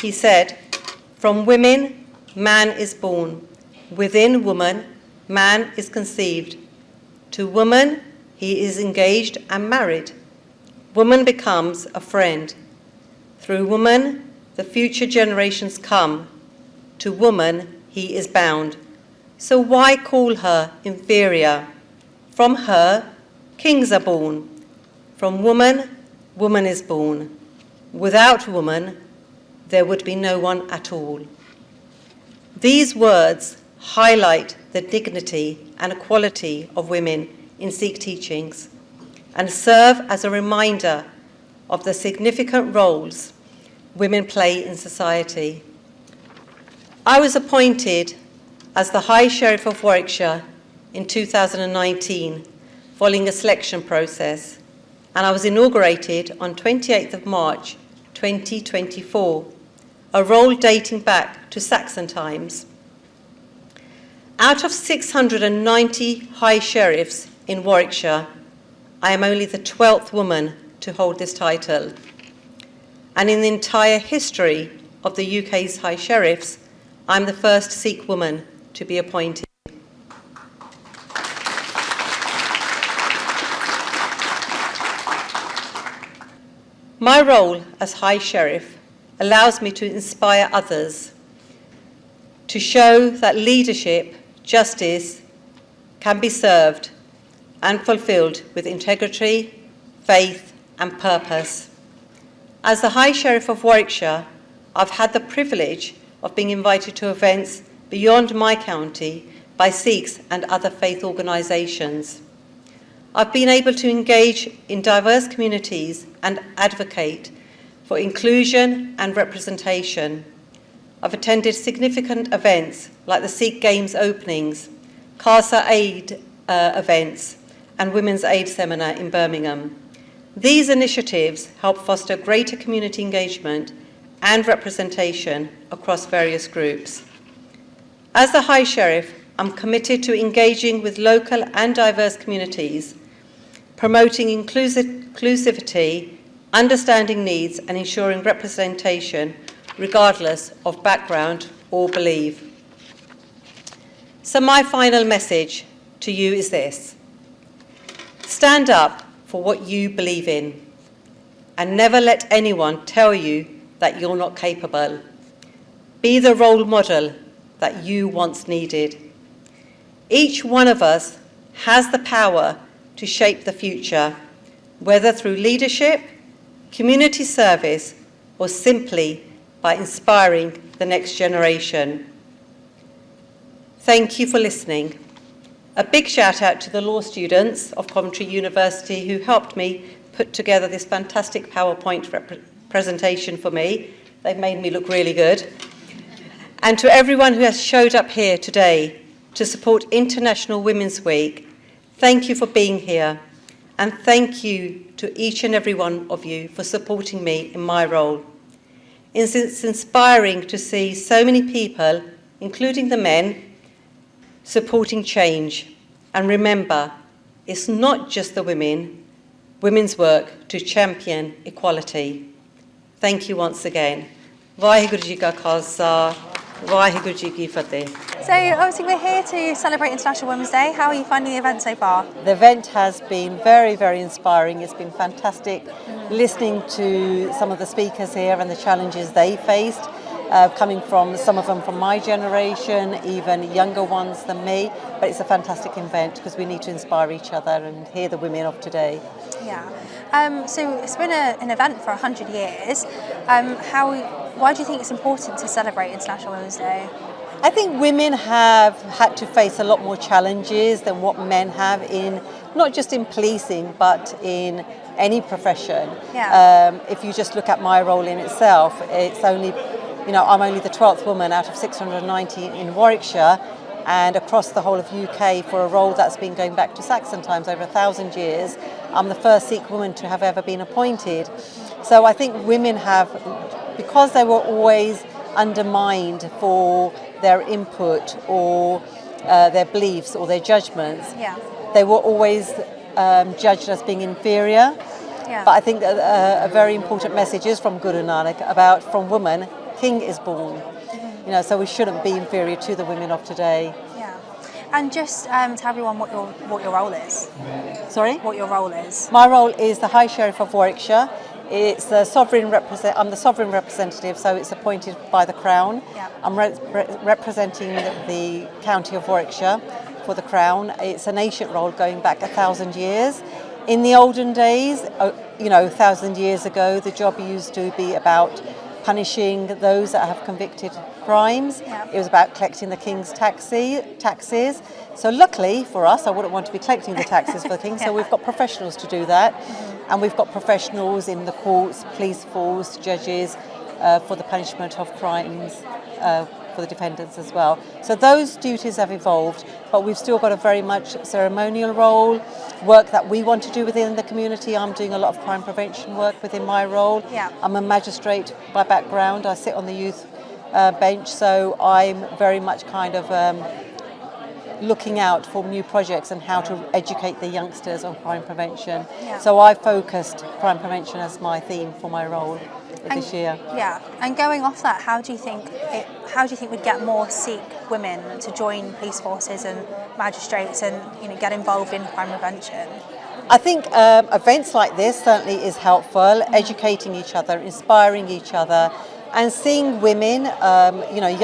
He said, "From women, man is born. Within woman, man is conceived. To woman, he is engaged and married. Woman becomes a friend. Through woman, the future generations come. To woman, he is bound. So why call her inferior? From her, kings are born. From woman, woman is born. Without woman, there would be no one at all. These words highlight the dignity and equality of women in Sikh teachings and serve as a reminder of the significant roles women play in society. I was appointed as the High Sheriff of Warwickshire in 2019 following a selection process, and I was inaugurated on 28th of March 2024, a role dating back to Saxon times. Out of 690 High Sheriffs in Warwickshire, I am only the 12th woman to hold this title. And in the entire history of the UK's High Sheriffs, I'm the first Sikh woman to be appointed. My role as High Sheriff allows me to inspire others, to show that leadership, justice, can be served and fulfilled with integrity, faith, and purpose. As the High Sheriff of Warwickshire, I've had the privilege of being invited to events beyond my county by Sikhs and other faith organisations. I've been able to engage in diverse communities and advocate for inclusion and representation. I've attended significant events like the Sikh Games openings, CASA Aid events, and Women's Aid Seminar in Birmingham. These initiatives help foster greater community engagement and representation across various groups. As the High Sheriff, I'm committed to engaging with local and diverse communities, promoting inclusivity, understanding needs, and ensuring representation regardless of background or belief. So my final message to you is this: stand up for what you believe in and never let anyone tell you that you're not capable. Be the role model that you once needed. Each one of us has the power to shape the future, whether through leadership, community service, or simply by inspiring the next generation. Thank you for listening. A big shout out to the law students of Coventry University who helped me put together this fantastic PowerPoint presentation for me. They've made me look really good. And to everyone who has showed up here today to support International Women's Week, thank you for being here. And thank you to each and every one of you for supporting me in my role. It's inspiring to see so many people, including the men, supporting change. And remember, it's not just the women's work to champion equality. Thank you once again. Vaheguru Ji Ka Khalsa, Vaheguru Ji Ki Fateh. So obviously we're here to celebrate International Women's Day. How are you finding the event so far? The event has been very, very inspiring. It's been fantastic listening to some of the speakers here and the challenges they faced, coming from some of them from my generation, even younger ones than me. But it's a fantastic event because we need to inspire each other and hear the women of today. Yeah. So it's been an event for 100 years. Why do you think it's important to celebrate International Women's Day? I think women have had to face a lot more challenges than what men have in, not just in policing, but in any profession. Yeah. If you just look at my role in itself, it's only, I'm only the 12th woman out of 690 in Warwickshire, and across the whole of UK for a role that's been going back to Saxon times, over 1,000 years. I'm the first Sikh woman to have ever been appointed. So I think women have, because they were always undermined for their input or their beliefs or their judgments, they were always judged as being inferior. Yeah. But I think a very important message is from Guru Nanak about from woman, king is born. So we shouldn't be inferior to the women of today. Yeah. And just tell everyone what your role is. Sorry? What your role is. My role is the High Sheriff of Warwickshire. It's the I'm the sovereign representative, so it's appointed by the Crown. Yeah. I'm representing the county of Warwickshire for the Crown. It's an ancient role going back 1,000 years. In the olden days, 1,000 years ago, the job used to be about punishing those that have convicted crimes. Yeah. It was about collecting the king's taxes. So luckily for us, I wouldn't want to be collecting the taxes for the king, so we've got professionals to do that. And we've got professionals in the courts, police force, judges, for the punishment of crimes, for the defendants as well. So those duties have evolved, but we've still got a very much ceremonial role, work that we want to do within the community. I'm doing a lot of crime prevention work within my role. Yeah. I'm a magistrate by background. I sit on the youth bench, so I'm very much kind of looking out for new projects and how to educate the youngsters on crime prevention. Yeah. So I focused crime prevention as my theme for my role this year. Yeah, and going off that, how do you think we'd get more Sikh women to join police forces and magistrates and get involved in crime prevention? I think events like this certainly is helpful, educating each other, inspiring each other, and seeing women,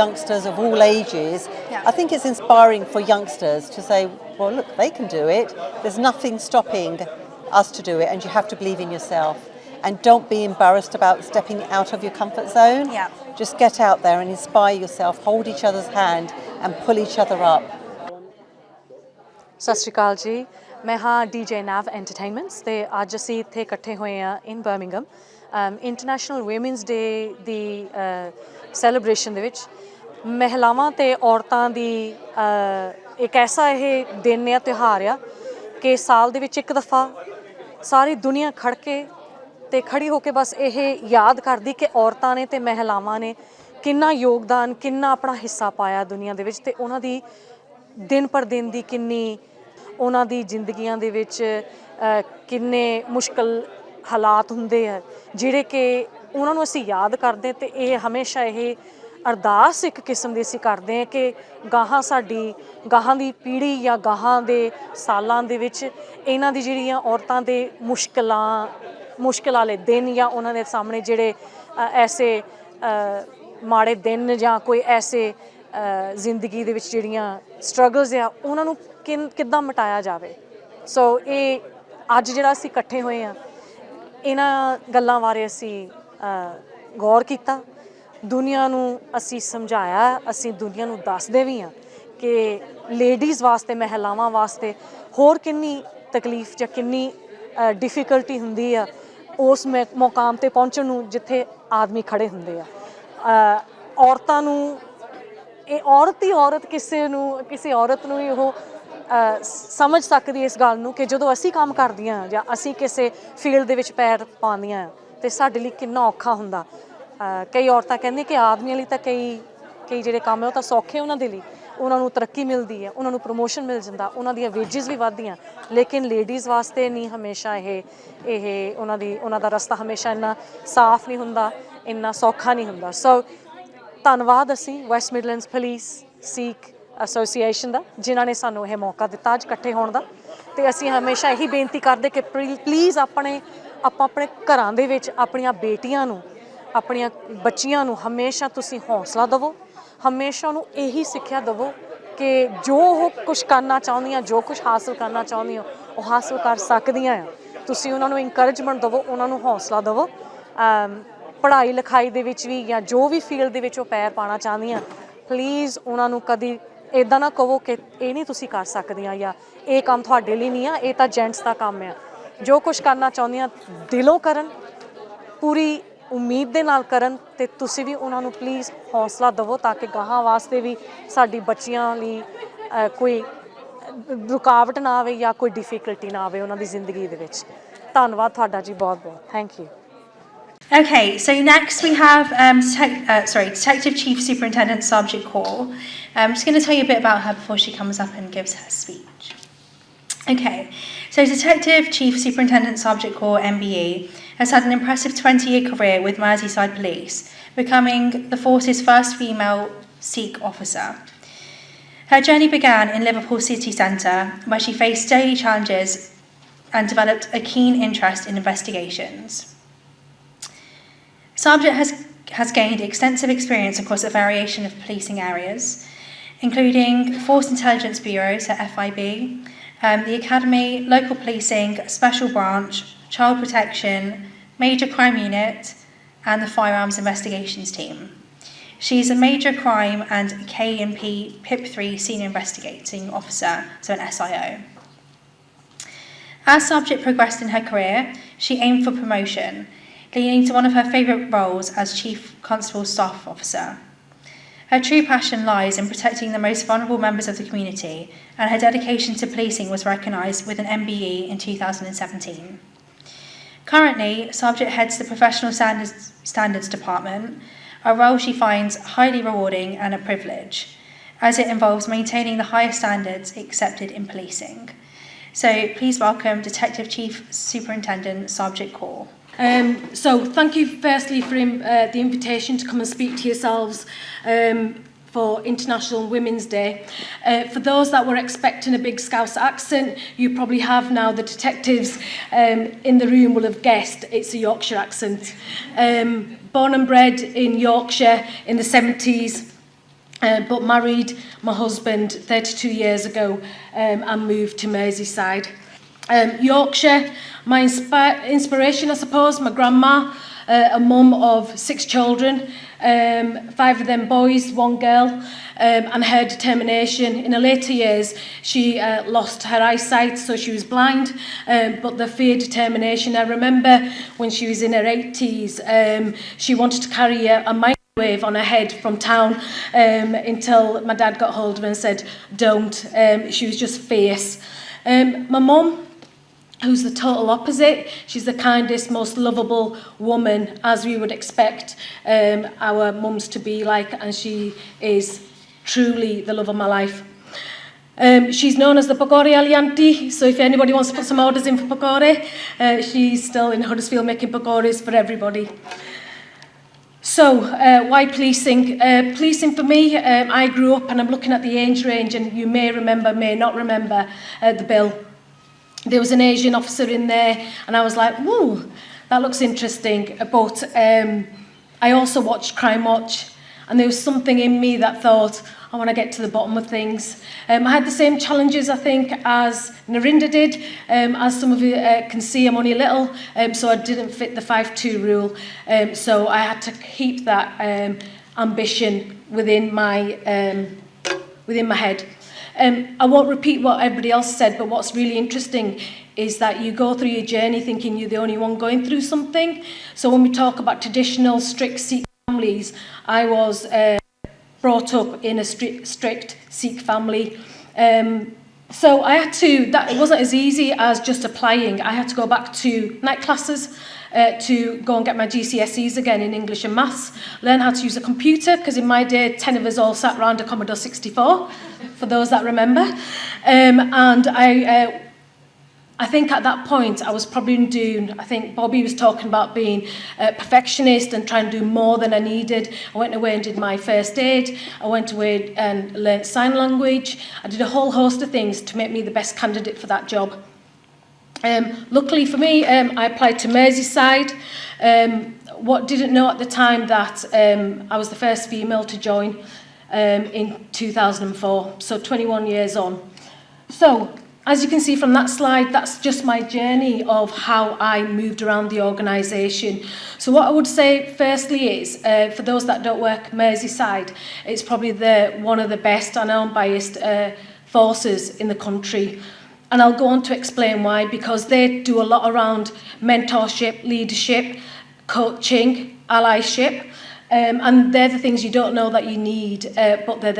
youngsters of all ages. Yeah. I think it's inspiring for youngsters to say, well, look, they can do it. There's nothing stopping us to do it, and you have to believe in yourself. And don't be embarrassed about stepping out of your comfort zone. Yeah. Just get out there and inspire yourself, hold each other's hand and pull each other up. ਸਤਿ ਸ਼੍ਰੀ ਅਕਾਲ ਜੀ, ਮੈਂ ਹਾਂ DJ Nav Entertainments ਤੇ ਅੱਜ ਅਸੀਂ ਇੱਥੇ ਇਕੱਠੇ ਹੋਏ ਹਾਂ ਇਨ ਬਰਮਿੰਗਮ ਇੰਟਰਨੈਸ਼ਨਲ ਵੂਮਨਸ ਡੇ ਦੀ ਸੈਲੀਬ੍ਰੇਸ਼ਨ ਦੇ ਵਿੱਚ ਮਹਿਲਾਵਾਂ ਤੇ ਔਰਤਾਂ ਦੀ ਇੱਕ ਐਸਾ ਇਹ ਦਿਨ ਆ, ਤਿਉਹਾਰ ਆ ਕਿ ਸਾਲ ਦੇ ਵਿੱਚ ਇੱਕ ਦਫਾ ਸਾਰੀ ਦੁਨੀਆ ਖੜ ਕੇ ਤੇ ਖੜੀ ਹੋ ਕੇ ਬਸ ਇਹ ਯਾਦ ਕਰਦੀ ਕਿ ਔਰਤਾਂ ਨੇ ਤੇ ਮਹਿਲਾਵਾਂ ਨੇ ਕਿੰਨਾ ਯੋਗਦਾਨ, ਕਿੰਨਾ ਆਪਣਾ ਹਿੱਸਾ ਪਾਇਆ ਦੁਨੀਆ ਦੇ ਵਿੱਚ ਤੇ ਉਹਨਾਂ ਦੀ ਦਿਨ ਪਰ ਦਿਨ ਦੀ ਕਿੰਨੀ ਉਹਨਾਂ ਦੀ ਜ਼ਿੰਦਗੀਆਂ ਦੇ ਵਿੱਚ ਕਿੰਨੇ ਮੁਸ਼ਕਲ ਹਾਲਾਤ ਹੁੰਦੇ ਆ ਜਿਹੜੇ ਕਿ ਉਹਨਾਂ ਨੂੰ ਅਸੀਂ ਯਾਦ ਕਰਦੇ ਤੇ ਇਹ ਹਮੇਸ਼ਾ ਇਹ ਅਰਦਾਸ ਇੱਕ ਕਿਸਮ ਦੀ ਅਸੀਂ ਕਰਦੇ ਹਾਂ ਕਿ ਗਾਹਾਂ ਦੀ ਪੀੜ੍ਹੀ ਜਾਂ ਗਾਹਾਂ ਦੇ ਸਾਲਾਂ ਦੇ ਵਿੱਚ ਇਹਨਾਂ ਦੀ ਜਿਹੜੀਆਂ ਔਰਤਾਂ ਦੇ ਮੁਸ਼ਕਿਲ ਵਾਲੇ ਦਿਨ ਜਾਂ ਉਹਨਾਂ ਦੇ ਸਾਹਮਣੇ ਜਿਹੜੇ ਐਸੇ ਮਾੜੇ ਦਿਨ ਜਾਂ ਕੋਈ ਐਸੇ ਜ਼ਿੰਦਗੀ ਦੇ ਵਿੱਚ ਜਿਹੜੀਆਂ ਸਟਰਗਲਸ ਆ ਉਹਨਾਂ ਨੂੰ ਕਿੱਦਾਂ ਮਿਟਾਇਆ ਜਾਵੇ। ਸੋ ਇਹ ਅੱਜ ਜਿਹੜਾ ਅਸੀਂ ਇਕੱਠੇ ਹੋਏ ਹਾਂ ਇਹਨਾਂ ਗੱਲਾਂ ਬਾਰੇ ਅਸੀਂ ਗੌਰ ਕੀਤਾ, ਦੁਨੀਆ ਨੂੰ ਅਸੀਂ ਸਮਝਾਇਆ, ਅਸੀਂ ਦੁਨੀਆ ਨੂੰ ਦੱਸਦੇ ਵੀ ਹਾਂ ਕਿ ਲੇਡੀਜ਼ ਵਾਸਤੇ, ਮਹਿਲਾਵਾਂ ਵਾਸਤੇ ਹੋਰ ਕਿੰਨੀ ਤਕਲੀਫ ਜਾਂ ਕਿੰਨੀ ਡਿਫਿਕਲਟੀ ਹੁੰਦੀ ਆ ਉਸ ਮੁਕਾਮ 'ਤੇ ਪਹੁੰਚਣ ਨੂੰ ਜਿੱਥੇ ਆਦਮੀ ਖੜੇ ਹੁੰਦੇ ਆ। ਔਰਤਾਂ ਨੂੰ ਇਹ ਔਰਤ ਕਿਸੇ ਔਰਤ ਨੂੰ ਹੀ ਉਹ ਸਮਝ ਸਕਦੀ ਇਸ ਗੱਲ ਨੂੰ ਕਿ ਜਦੋਂ ਅਸੀਂ ਕੰਮ ਕਰਦੀਆਂ ਜਾਂ ਅਸੀਂ ਕਿਸੇ ਫੀਲਡ ਦੇ ਵਿੱਚ ਪੈਰ ਪਾਉਂਦੀਆਂ ਤੇ ਸਾਡੇ ਲਈ ਕਿੰਨਾ ਔਖਾ ਹੁੰਦਾ। ਕਈ ਔਰਤਾਂ ਕਹਿੰਦੀਆਂ ਕਿ ਆਦਮੀਆਂ ਲਈ ਤਾਂ ਕਈ ਜਿਹੜੇ ਕੰਮ ਹੈ ਉਹ ਤਾਂ ਸੌਖੇ ਉਹਨਾਂ ਦੇ ਲਈ, ਉਹਨਾਂ ਨੂੰ ਤਰੱਕੀ ਮਿਲਦੀ ਹੈ, ਉਹਨਾਂ ਨੂੰ ਪ੍ਰਮੋਸ਼ਨ ਮਿਲ ਜਾਂਦਾ, ਉਹਨਾਂ ਦੀਆਂ ਵੇਜਿਸ ਵੀ ਵੱਧਦੀਆਂ, ਲੇਕਿਨ ਲੇਡੀਜ਼ ਵਾਸਤੇ ਨਹੀਂ ਹਮੇਸ਼ਾ ਇਹ ਉਹਨਾਂ ਦਾ ਰਸਤਾ ਹਮੇਸ਼ਾ ਇੰਨਾ ਸਾਫ਼ ਨਹੀਂ ਹੁੰਦਾ, ਇੰਨਾ ਸੌਖਾ ਨਹੀਂ ਹੁੰਦਾ। ਸੋ ਧੰਨਵਾਦ ਅਸੀਂ ਵੈਸਟ ਮਿਡਲੈਂਡਸ ਪੁਲਿਸ ਸਿੱਖ ਐਸੋਸੀਏਸ਼ਨ ਦਾ ਜਿਨ੍ਹਾਂ ਨੇ ਸਾਨੂੰ ਇਹ ਮੌਕਾ ਦਿੱਤਾ ਅੱਜ ਇਕੱਠੇ ਹੋਣ ਦਾ ਤੇ ਅਸੀਂ ਹਮੇਸ਼ਾ ਇਹੀ ਬੇਨਤੀ ਕਰਦੇ ਕਿ ਪਲੀਜ਼ ਆਪਣੇ ਘਰਾਂ ਦੇ ਵਿੱਚ ਆਪਣੀਆਂ ਬੇਟੀਆਂ ਨੂੰ, ਆਪਣੀਆਂ ਬੱਚੀਆਂ ਨੂੰ ਹਮੇਸ਼ਾ ਤੁਸੀਂ ਹੌਸਲਾ ਦੇਵੋ, ਹਮੇਸ਼ਾ ਉਹਨੂੰ ਇਹੀ ਸਿੱਖਿਆ ਦੇਵੋ ਕਿ ਜੋ ਉਹ ਕੁਛ ਕਰਨਾ ਚਾਹੁੰਦੀਆਂ, ਜੋ ਕੁਛ ਹਾਸਲ ਕਰਨਾ ਚਾਹੁੰਦੀਆਂ ਉਹ ਹਾਸਲ ਕਰ ਸਕਦੀਆਂ ਆ। ਤੁਸੀਂ ਉਹਨਾਂ ਨੂੰ ਇਨਕਰੇਜਮੈਂਟ ਦੇਵੋ, ਉਹਨਾਂ ਨੂੰ ਹੌਸਲਾ ਦੇਵੋ। ਪੜ੍ਹਾਈ ਲਿਖਾਈ ਦੇ ਵਿੱਚ ਵੀ ਜਾਂ ਜੋ ਵੀ ਫੀਲਡ ਦੇ ਵਿੱਚ ਉਹ ਪੈਰ ਪਾਉਣਾ ਚਾਹੁੰਦੀਆਂ, ਪਲੀਜ਼ ਉਹਨਾਂ ਨੂੰ ਕਦੀ ਇੱਦਾਂ ਨਾ ਕਹੋ ਕਿ ਇਹ ਨਹੀਂ ਤੁਸੀਂ ਕਰ ਸਕਦੀਆਂ ਜਾਂ ਇਹ ਕੰਮ ਤੁਹਾਡੇ ਲਈ ਨਹੀਂ ਆ, ਇਹ ਤਾਂ ਜੈਂਟਸ ਦਾ ਕੰਮ ਆ। ਜੋ ਕੁਛ ਕਰਨਾ ਚਾਹੁੰਦੀਆਂ ਦਿਲੋਂ ਕਰਨ, ਪੂਰੀ ਉਮੀਦ ਦੇ ਨਾਲ ਕਰਨ ਤੇ ਤੁਸੀਂ ਵੀ ਉਹਨਾਂ ਨੂੰ ਪਲੀਜ਼ ਹੌਸਲਾ ਦੇਵੋ ਤਾਂ ਕਿ ਗਾਹਾਂ ਵਾਸਤੇ ਵੀ ਸਾਡੀ ਬੱਚੀਆਂ ਲਈ ਕੋਈ ਰੁਕਾਵਟ ਨਾ ਆਵੇ ਜਾਂ ਕੋਈ ਡਿਫਿਕਲਟੀ ਨਾ ਆਵੇ ਉਹਨਾਂ ਦੀ ਜ਼ਿੰਦਗੀ ਦੇ ਵਿੱਚ। ਧੰਨਵਾਦ ਤੁਹਾਡਾ ਜੀ, ਬਹੁਤ ਬਹੁਤ thank you. Okay, so next we have Detective Chief Superintendent Sarabjit Kaur. I'm just going to tell you a bit about her before she comes up and gives her speech. Okay, so Detective Chief Superintendent Sarabjit Kaur MBE has had an impressive 20-year career with Merseyside Police, becoming the force's first female Sikh officer. Her journey began in Liverpool city centre, where she faced daily challenges and developed a keen interest in investigations. Sargent has gained extensive experience across a variation of policing areas, including Force Intelligence Bureau, so FIB, the Academy, local policing, special branch, child protection, major crime unit, and the firearms investigations team. She is a major crime and K&P PIP3 senior investigating officer, so an SIO. As Sargent progressed in her career, she aimed for promotion, leading to one of her favourite roles as Chief Constable Staff Officer. Her true passion lies in protecting the most vulnerable members of the community, and her dedication to policing was recognised with an MBE in 2017. Currently, Sargent heads the Professional Standards Department, a role she finds highly rewarding and a privilege, as it involves maintaining the highest standards accepted in policing. So please welcome Detective Chief Superintendent Sargent Kaur. So thank you firstly for the invitation to come and speak to yourselves for International Women's Day. For those that were expecting a big Scouse accent, you probably have now. The detectives in the room will have guessed it's a Yorkshire accent. Born and bred in Yorkshire in the 70s, but married my husband 32 years ago and moved to Merseyside. Yorkshire, my inspiration, I suppose, my grandma, a mum of 6 children, 5 of them boys, 1 girl, and her determination. In her later years, she lost her eyesight, so she was blind, but the fear, determination. I remember when she was in her 80s, she wanted to carry a microwave on her head from town until my dad got hold of her and said, don't. She was just fierce. My mum, who's the total opposite. She's the kindest, most lovable woman, as we would expect our mums to be like, and she is truly the love of my life. She's known as the Pakore Ali auntie, so if anybody wants to put some orders in for pakore, she's still in Huddersfield making pakores for everybody. So, why policing? Policing for me, I grew up, and I'm looking at the age range, and you may remember, may not remember the bill. There was an Asian officer in there, and I was like, whoa, that looks interesting. But I also watched Crime Watch, and there was something in me that thought, I want to get to the bottom of things. I had the same challenges, I think, as Narinda did. As some of you can see, I'm only little, so I didn't fit the 5'2" rule. So I had to keep that ambition within my head. I won't repeat what everybody else said, but what's really interesting is that you go through your journey thinking you're the only one going through something. So when we talk about traditional, strict Sikh families, I was brought up in a strict Sikh family. So I had to, it wasn't as easy as just applying. I had to go back to night classes to go and get my GCSEs again in English and Maths, learn how to use a computer, because in my day, 10 of us all sat around a Commodore 64, for those that remember. And I think at that point, I was probably doing, I think Bobby was talking about being a perfectionist and trying to do more than I needed. I went away and did my first aid. I went away and learnt sign language. I did a whole host of things to make me the best candidate for that job. Luckily for me, I applied to Merseyside. What didn't know at the time that I was the first female to join in 2004, so 21 years on. So, as you can see from that slide, that's just my journey of how I moved around the organisation. So what I would say firstly is, for those that don't work Merseyside, it's probably one of the best, and I'm biased, forces in the country. And I'll go on to explain why, because they do a lot around mentorship, leadership, coaching, allyship, and they're the things you don't know that you need, but they're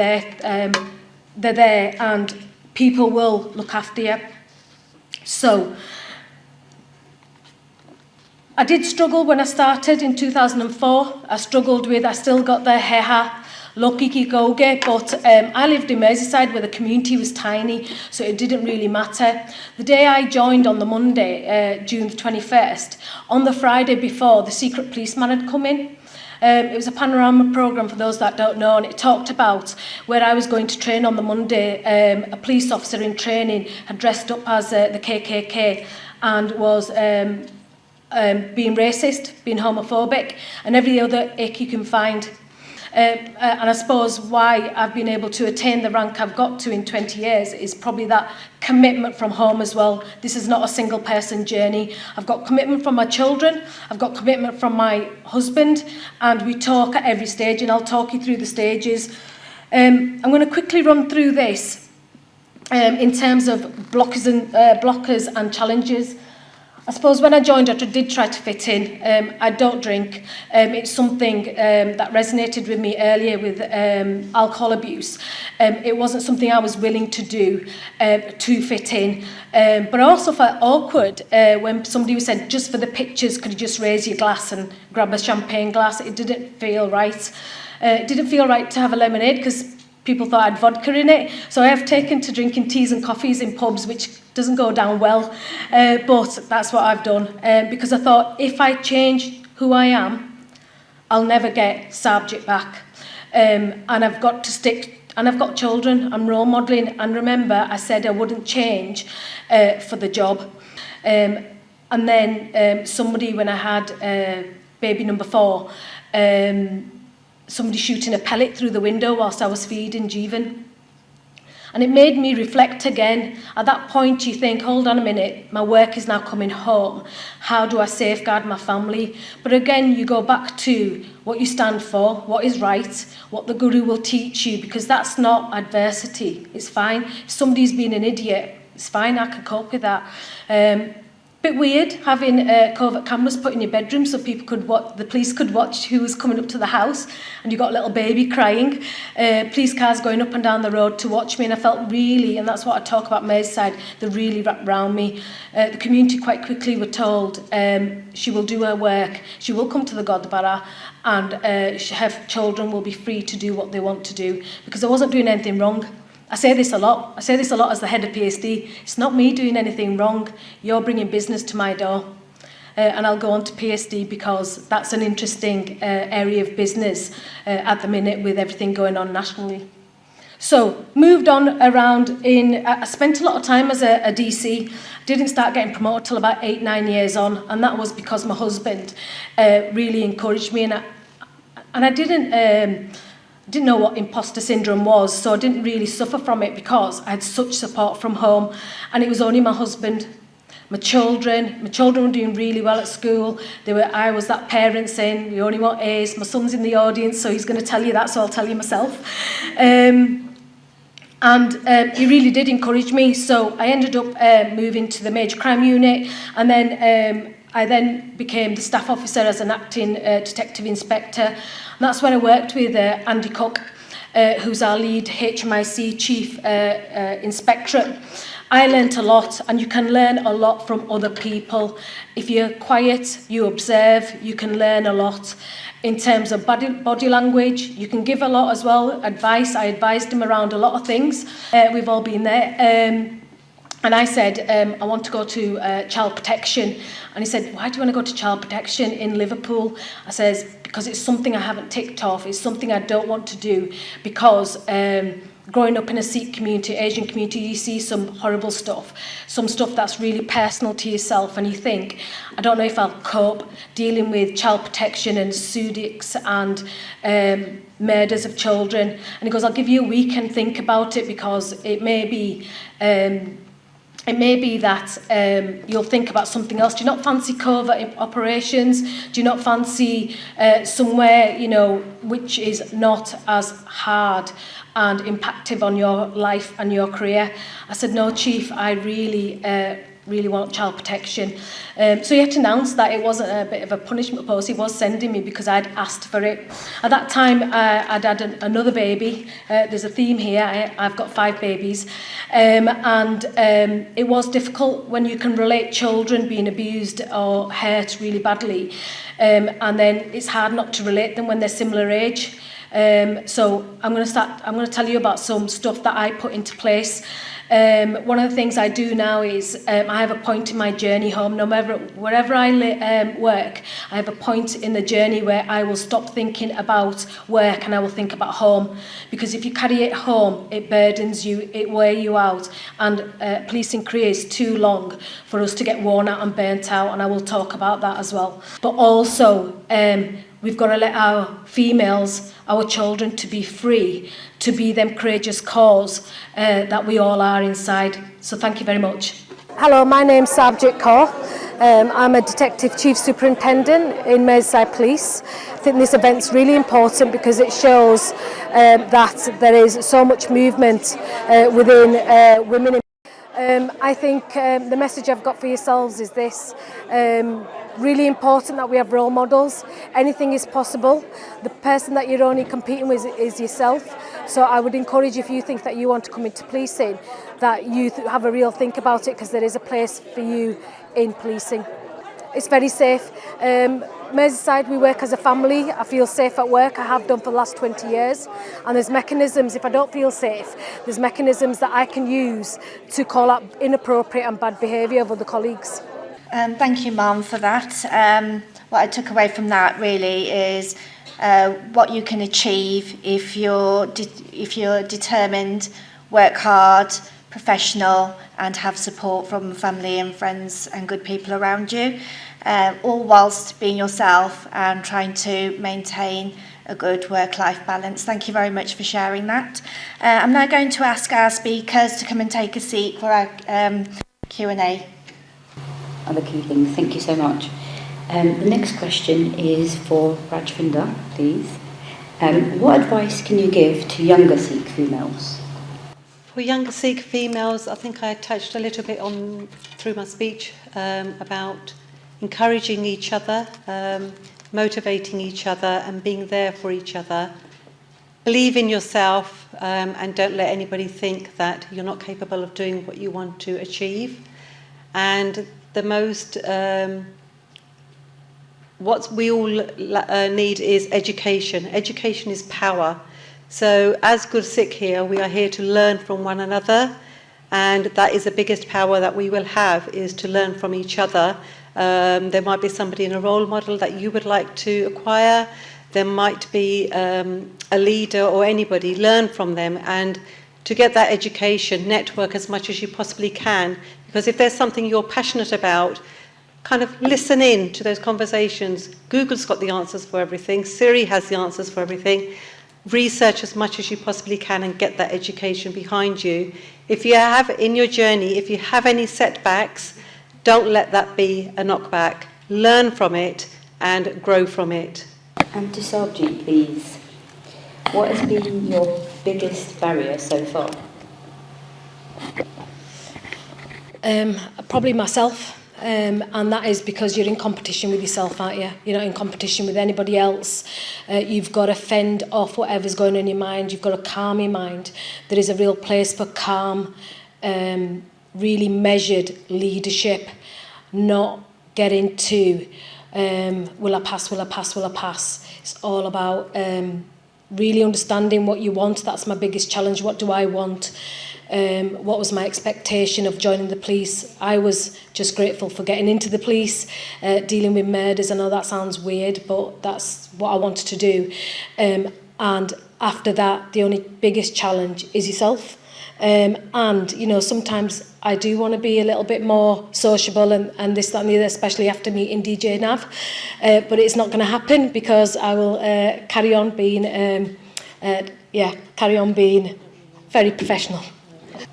there, and people will look after you. So, I did struggle when I started in 2004. I still got the heha, Loki ki goge, but I lived in Merseyside where the community was tiny, so it didn't really matter. The day I joined on the Monday, June the 21st, on the Friday before, the secret policeman had come in. It was a panorama programme for those that don't know, and it talked about where I was going to train on the Monday. A police officer in training had dressed up as the KKK and was being racist, being homophobic, and every other ick you can find. And I suppose why I've been able to attain the rank I've got to in 20 years is probably that commitment from home as well. This is not a single person journey. I've got commitment from my children, I've got commitment from my husband, and we talk at every stage, and I'll talk you through the stages. I'm going to quickly run through this in terms of blockers and challenges. I suppose when I joined, I did try to fit in. I don't drink. It's something that resonated with me earlier with alcohol abuse. It wasn't something I was willing to do to fit in. But I also felt awkward when somebody said, just for the pictures, could you just raise your glass and grab a champagne glass? It didn't feel right. It didn't feel right to have a lemonade because people thought I had vodka in it. So I have taken to drinking teas and coffees in pubs, which doesn't go down well. But that's what I've done. Because I thought if I change who I am, I'll never get Sarabjit back. And I've got to stick, and I've got children, I'm role modelling. And remember, I said I wouldn't change for the job. And then somebody, when I had baby number 4, somebody shooting a pellet through the window whilst I was feeding Jeevan. And it made me reflect again. At that point, you think, hold on a minute, my work is now coming home. How do I safeguard my family? But again, you go back to what you stand for, what is right, what the guru will teach you, because that's not adversity. It's fine. If somebody's been an idiot, it's fine, I can cope with that. Bit weird having covert cameras put in your bedroom so people could the police could watch who was coming up to the house, and you got a little baby crying. Police cars going up and down the road to watch me, and I felt really, and that's what I talk about May's side, they really wrapped around me. The community quite quickly were told she will do her work, she will come to the Gurdwara, and her children will be free to do what they want to do, because I wasn't doing anything wrong. I say this a lot as the head of PSD. It's not me doing anything wrong. You're bringing business to my door. And I'll go on to PSD because that's an interesting area of business at the minute with everything going on nationally. So, moved on around I spent a lot of time as a DC. Didn't start getting promoted till about 8-9 years on, and that was because my husband really encouraged me, and I didn't know what imposter syndrome was, so I didn't really suffer from it because I had such support from home, and it was only my husband. My children were doing really well at school. I was that parent saying, we only want A's. My son's in the audience, so he's going to tell you that, so I'll tell you myself. And he really did encourage me, so I ended up moving to the major crime unit, and then I then became the staff officer as an acting detective inspector. And that's when I worked with Andy Cook, who's our lead HMIC chief inspectorate. I learnt a lot, and you can learn a lot from other people. If you're quiet, you observe, you can learn a lot. In terms of body language, you can give a lot as well, advice. I advised him around a lot of things. We've all been there. And I said, I want to go to child protection. And he said, why do you want to go to child protection in Liverpool? I says, because it's something I haven't ticked off. It's something I don't want to do because growing up in a Sikh community, Asian community, you see some horrible stuff, some stuff that's really personal to yourself, and you think, I don't know if I'll cope dealing with child protection and sudics and murders of children. And he goes, I'll give you a week and think about it, because it may be that you'll think about something else. Do you not fancy covert operations? Do you not fancy somewhere, which is not as hard and impactful on your life and your career? I said, no, Chief, I really want child protection. So he had to announce that it wasn't a bit of a punishment post. He was sending me because I'd asked for it. At that time, I'd had another baby. There's a theme here. I've got 5 babies. And it was difficult when you can relate children being abused or hurt really badly. And then it's hard not to relate them when they're similar age. So I'm going to tell you about some stuff that I put into place. One of the things I do now is I have a point in my journey home. No matter wherever I work, I have a point in the journey where I will stop thinking about work and I will think about home. Because if you carry it home, it burdens you, it wears you out. And policing career is too long for us to get worn out and burnt out. And I will talk about that as well. But also, we've got to let our females, our children, to be free, to be them courageous cause that we all are inside. So thank you very much. Hello, my name's Sabjit Kaur. I'm a Detective Chief Superintendent in Merseyside Police. I think this event's really important because it shows that there is so much movement within women in I think the message I've got for yourselves is this. Really important that we have role models. Anything is possible. The person that you're only competing with is yourself. So I would encourage, if you think that you want to come into policing, that you have a real think about it, because there is a place for you in policing. It's very safe. Merseyside, we work as a family. I feel safe at work. I have done for the last 20 years. And there's mechanisms, if I don't feel safe, there's mechanisms that I can use to call out inappropriate and bad behaviour of other colleagues. Thank you, Mum, for that. What I took away from that really is what you can achieve if you're determined, work hard, professional, and have support from family and friends and good people around you, all whilst being yourself and trying to maintain a good work-life balance. Thank you very much for sharing that. I'm now going to ask our speakers to come and take a seat for our Q&A. Other key things. Thank you so much. The next question is for Rajvinder, please. What advice can you give to younger Sikh females? For younger Sikh females, I think I touched a little bit on through my speech about encouraging each other, motivating each other and being there for each other. Believe in yourself and don't let anybody think that you're not capable of doing what you want to achieve. And the most, what we all need is education. Education is power. So as good Sikh here, we are here to learn from one another, and that is the biggest power that we will have, is to learn from each other. There might be somebody in a role model that you would like to acquire. There might be a leader or anybody. Learn from them, and to get that education, network as much as you possibly can. Because if there's something you're passionate about, kind of listen in to those conversations. Google's got the answers for everything. Siri has the answers for everything. Research as much as you possibly can and get that education behind you. If you have in your journey, if you have any setbacks, don't let that be a knockback. Learn from it and grow from it. And to Sarjeet, please. What has been your biggest barrier so far? Probably myself. And that is because you're in competition with yourself, aren't you? You're not in competition with anybody else. You've got to fend off whatever's going on in your mind. You've got to calm your mind. There is a real place for calm, really measured leadership, not get into will I pass, will I pass, will I pass. It's all about really understanding what you want. That's my biggest challenge. What do I want? What was my expectation of joining the police? I was just grateful for getting into the police, dealing with murders. I know that sounds weird, but that's what I wanted to do. And after that, the only biggest challenge is yourself. And, you know, sometimes I do want to be a little bit more sociable and this, that and the other, especially after meeting DJ Nav. But it's not going to happen because I will carry on being very professional.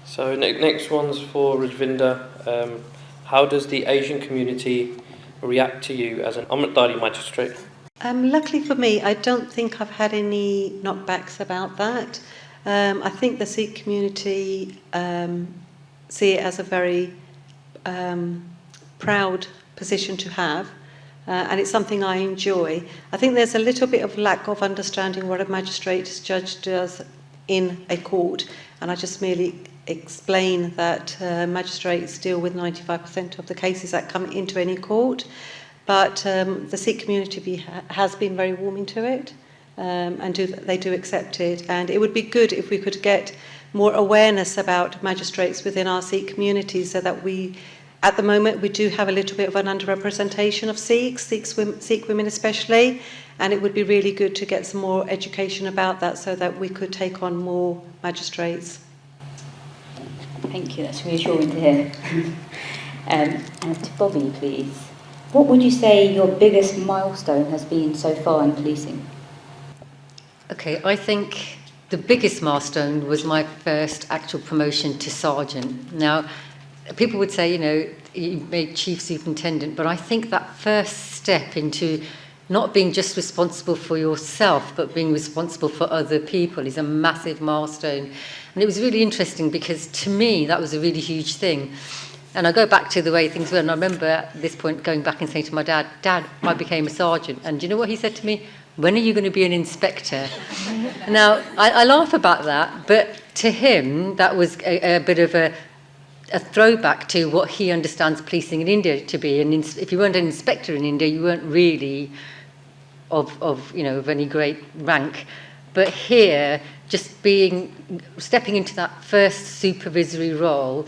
So next one's for Rajvinder. How does the Asian community react to you as an Amritdhari magistrate? Luckily for me, I don't think I've had any knockbacks about that. I think the Sikh community see it as a very proud position to have, and it's something I enjoy. I think there's a little bit of lack of understanding what a magistrate's judge does in a court, and I just merely explain that magistrates deal with 95% of the cases that come into any court, but the Sikh community has been very warming to it, and they do accept it, and it would be good if we could get more awareness about magistrates within our Sikh community, so that we, at the moment, we do have a little bit of an underrepresentation of Sikh women especially, and it would be really good to get some more education about that so that we could take on more magistrates. Thank you, that's reassuring to hear. And to Bobby, please. What would you say your biggest milestone has been so far in policing? Okay, I think the biggest milestone was my first actual promotion to sergeant. Now, people would say, you know, you made chief superintendent, but I think that first step into not being just responsible for yourself, but being responsible for other people is a massive milestone. And it was really interesting because to me, that was a really huge thing. And I go back to the way things were, and I remember at this point going back and saying to my dad, Dad, I became a sergeant. And do you know what he said to me? When are you going to be an inspector? Now, I laugh about that, but to him, that was a bit of a throwback to what he understands policing in India to be. And if you weren't an inspector in India, you weren't really of any great rank. But here, just stepping into that first supervisory role,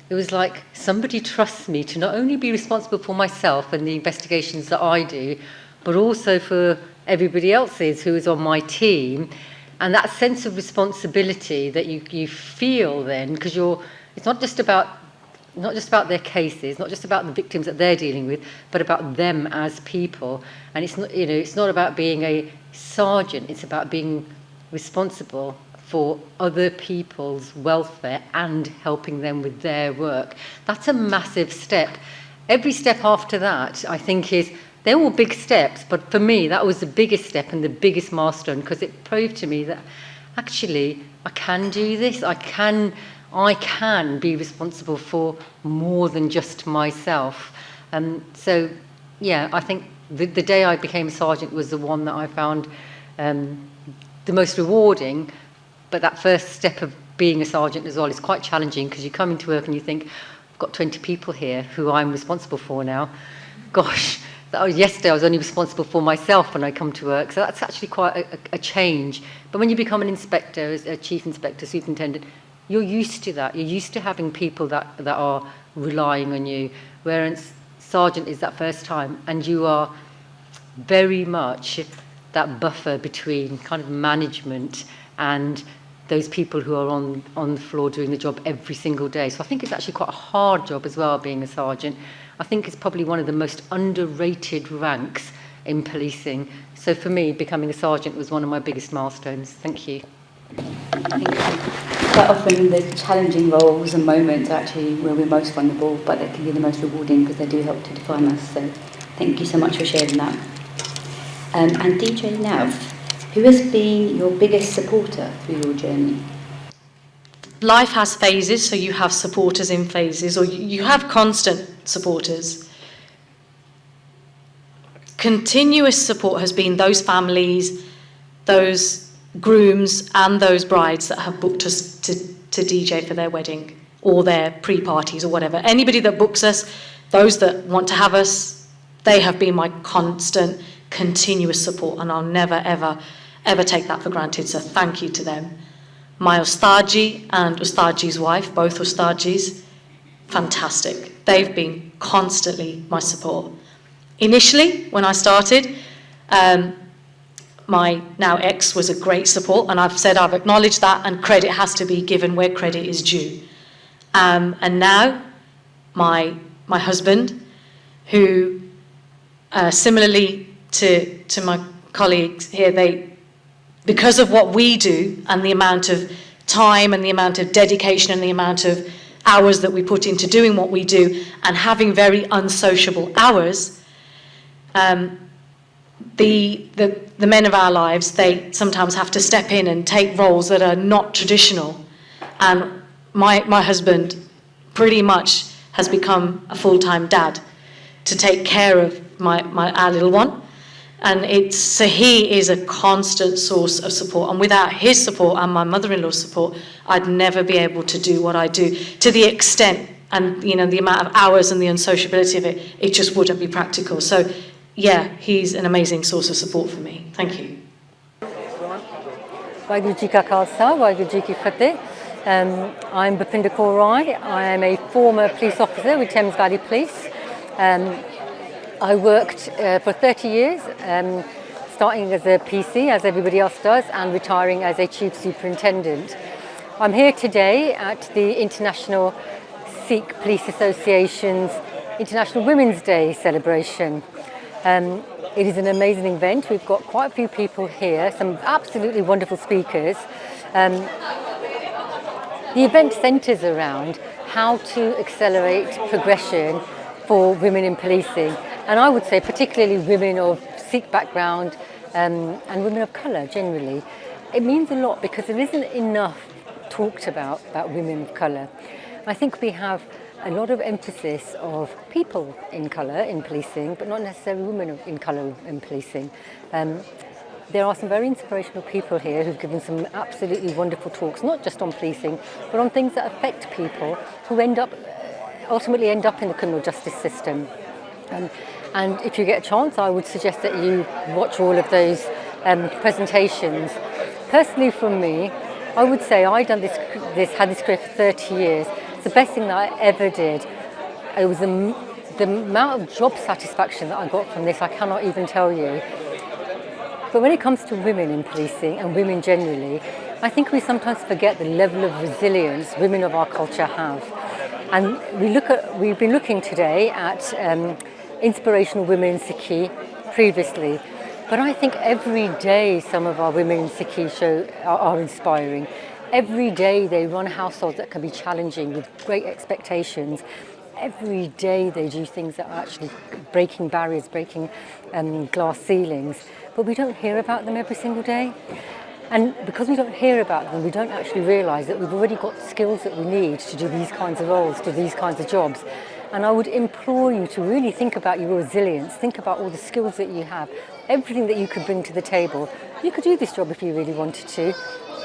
it was like somebody trusts me to not only be responsible for myself and the investigations that I do, but also for everybody else's who is on my team. And that sense of responsibility that you feel then, because it's not just about their cases, not just about the victims that they're dealing with, but about them as people. And it's not about being a sergeant, it's about being responsible for other people's welfare and helping them with their work. That's a massive step. Every step after that, I think, they're all big steps, but for me, that was the biggest step and the biggest milestone, because it proved to me that actually I can do this. I can be responsible for more than just myself. So, yeah, I think the day I became a sergeant was the one that I found the most rewarding. But that first step of being a sergeant as well is quite challenging, because you come into work and you think, I've got 20 people here who I'm responsible for now. Gosh, yesterday I was only responsible for myself when I come to work. So that's actually quite a change. But when you become an inspector, a chief inspector, superintendent, you're used to that. You're used to having people that are relying on you. Whereas sergeant is that first time, and you are very much that buffer between kind of management and those people who are on the floor doing the job every single day. So I think it's actually quite a hard job as well, being a sergeant. I think it's probably one of the most underrated ranks in policing. So for me, becoming a sergeant was one of my biggest milestones. Thank you. Thank you. Quite often the challenging roles and moments are actually where we're most vulnerable, but they can be the most rewarding because they do help to define us. So thank you so much for sharing that. And DJ Nav, who has been your biggest supporter through your journey? Life has phases, so you have supporters in phases, or you have constant supporters. Continuous support has been those families, those grooms and those brides that have booked us to DJ for their wedding or their pre-parties or whatever. Anybody that books us, those that want to have us, they have been my constant, continuous support, and I'll never, ever take that for granted, so thank you to them. My Ustadji and Ustadji's wife, both Ustadjis, fantastic. They've been constantly my support. Initially, when I started, my now ex was a great support, and I've acknowledged that, and credit has to be given where credit is due. And now, my husband, who similarly to my colleagues here, because of what we do and the amount of time and the amount of dedication and the amount of hours that we put into doing what we do, and having very unsociable hours, the men of our lives, they sometimes have to step in and take roles that are not traditional. And my husband pretty much has become a full-time dad to take care of our little one. And so he is a constant source of support. And without his support and my mother-in-law's support, I'd never be able to do what I do to the extent and the amount of hours and the unsociability of it. It just wouldn't be practical. So yeah, he's an amazing source of support for me. Thank you. Waheguru ji ਕਾ ਖਾਲਸਾ ਵਾਹਿਗੁਰੂ ਜੀ ਕੀ ਫਤਿਹ I'm Bhupinder Kaur Rai. I am a former police officer with Thames Valley Police. I worked for 30 years, starting as a PC, as everybody else does, and retiring as a Chief Superintendent. I'm here today at the International Sikh Police Association's International Women's Day celebration. It is an amazing event. We've got quite a few people here, some absolutely wonderful speakers. The event centres around how to accelerate progression for women in policing, and I would say particularly women of Sikh background and women of colour generally. It means a lot because there isn't enough talked about women of colour. I think we have a lot of emphasis of people in colour in policing, but not necessarily women in colour in policing. There are some very inspirational people here who've given some absolutely wonderful talks, not just on policing, but on things that affect people who ultimately end up in the criminal justice system. And if you get a chance, I would suggest that you watch all of those presentations. Personally, from me, I would say I had this career for 30 years. It's the best thing that I ever did. It was the amount of job satisfaction that I got from this, I cannot even tell you. But when it comes to women in policing and women generally, I think we sometimes forget the level of resilience women of our culture have. And we've been looking today at inspirational women in Sikhi previously, but I think every day some of our women in Sikhi are inspiring. Every day they run households that can be challenging with great expectations. Every day they do things that are actually breaking barriers, breaking glass ceilings, but we don't hear about them every single day. And because we don't hear about them, we don't actually realise that we've already got the skills that we need to do these kinds of roles, to do these kinds of jobs. And I would implore you to really think about your resilience, think about all the skills that you have, everything that you could bring to the table. You could do this job if you really wanted to.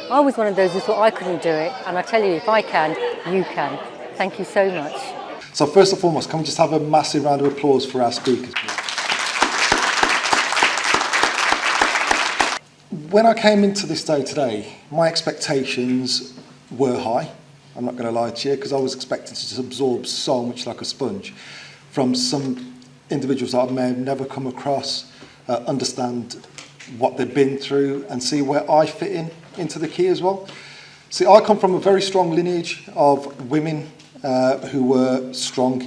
I was one of those who thought I couldn't do it, and I tell you, if I can, you can. Thank you so much. So first and foremost, can we just have a massive round of applause for our speakers, please? When I came into this day today, my expectations were high. I'm not going to lie to you, because I was expecting to just absorb so much like a sponge from some individuals that I may have never come across, understand what they've been through and see where I fit into the key as well. See, I come from a very strong lineage of women who were strong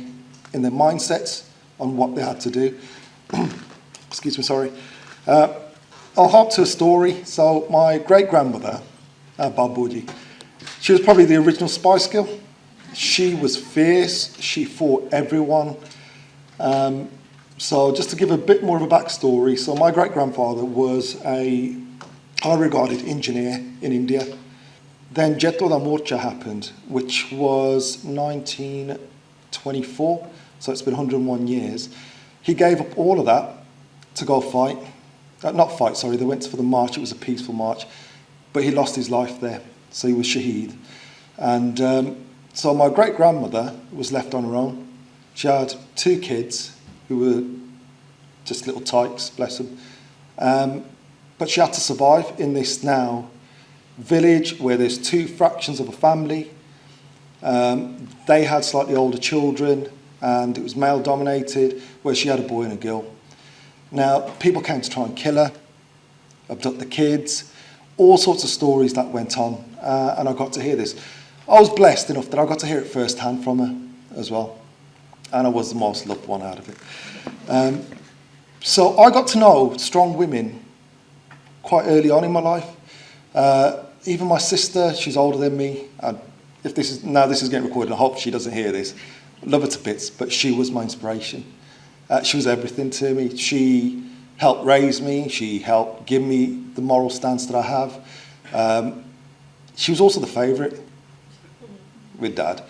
in their mindsets on what they had to do. Excuse me, sorry. I'll hop to a story. So my great-grandmother, Babuji, she was probably the original Spice Girl. She was fierce. She fought everyone. So just to give a bit more of a backstory, so my great-grandfather was a high-regarded engineer in India. Then Jettoda Morcha happened, which was 1924, so it's been 101 years. He gave up all of that to go fight. They went for the march, it was a peaceful march, but he lost his life there, so he was shaheed. And so my great-grandmother was left on her own. She had 2 kids who were just little tykes, bless them. But she had to survive in this now village where there's 2 fractions of a family. They had slightly older children, and it was male-dominated, where she had a boy and a girl. Now, people came to try and kill her, abduct the kids, all sorts of stories that went on, and I got to hear this. I was blessed enough that I got to hear it firsthand from her as well, and I was the most loved one out of it. So I got to know strong women quite early on in my life. Even my sister, she's older than me, and this is getting recorded, I hope she doesn't hear this. Love her to bits, but she was my inspiration. She was everything to me. She helped raise me. She helped give me the moral stance that I have. She was also the favourite with Dad.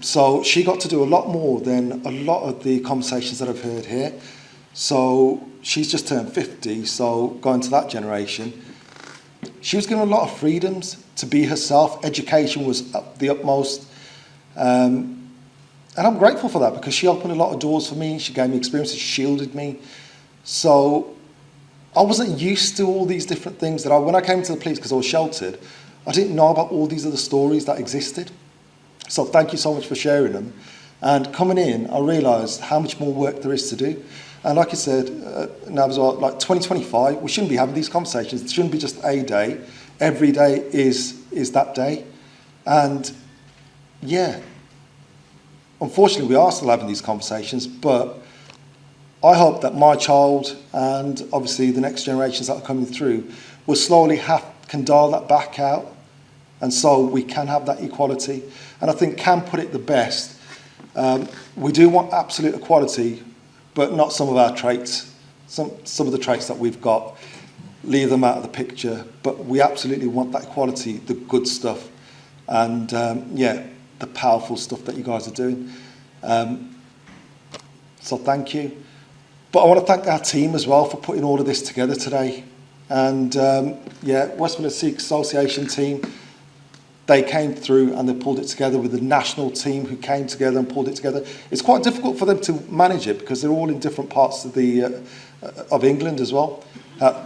So she got to do a lot more than a lot of the conversations that I've heard here. So she's just turned 50, so going to that generation. She was given a lot of freedoms to be herself. Education was the utmost. And I'm grateful for that because she opened a lot of doors for me. She gave me experiences, she shielded me. So I wasn't used to all these different things when I came to the police, because I was sheltered, I didn't know about all these other stories that existed. So thank you so much for sharing them. And coming in, I realised how much more work there is to do. And like I said, now as well, like 2025, we shouldn't be having these conversations. It shouldn't be just a day. Every day is that day. And yeah, unfortunately, we are still having these conversations, but I hope that my child and obviously the next generations that are coming through will slowly can dial that back out, and so we can have that equality. And I think Cam put it the best. We do want absolute equality, but not some of our traits. Some of the traits that we've got, leave them out of the picture. But we absolutely want that equality, the good stuff, and yeah, the powerful stuff that you guys are doing. So thank you. But I want to thank our team as well for putting all of this together today. And yeah, West Midlands Sikh Association team, they came through and they pulled it together with the national team who came together and pulled it together. It's quite difficult for them to manage it because they're all in different parts of of England as well.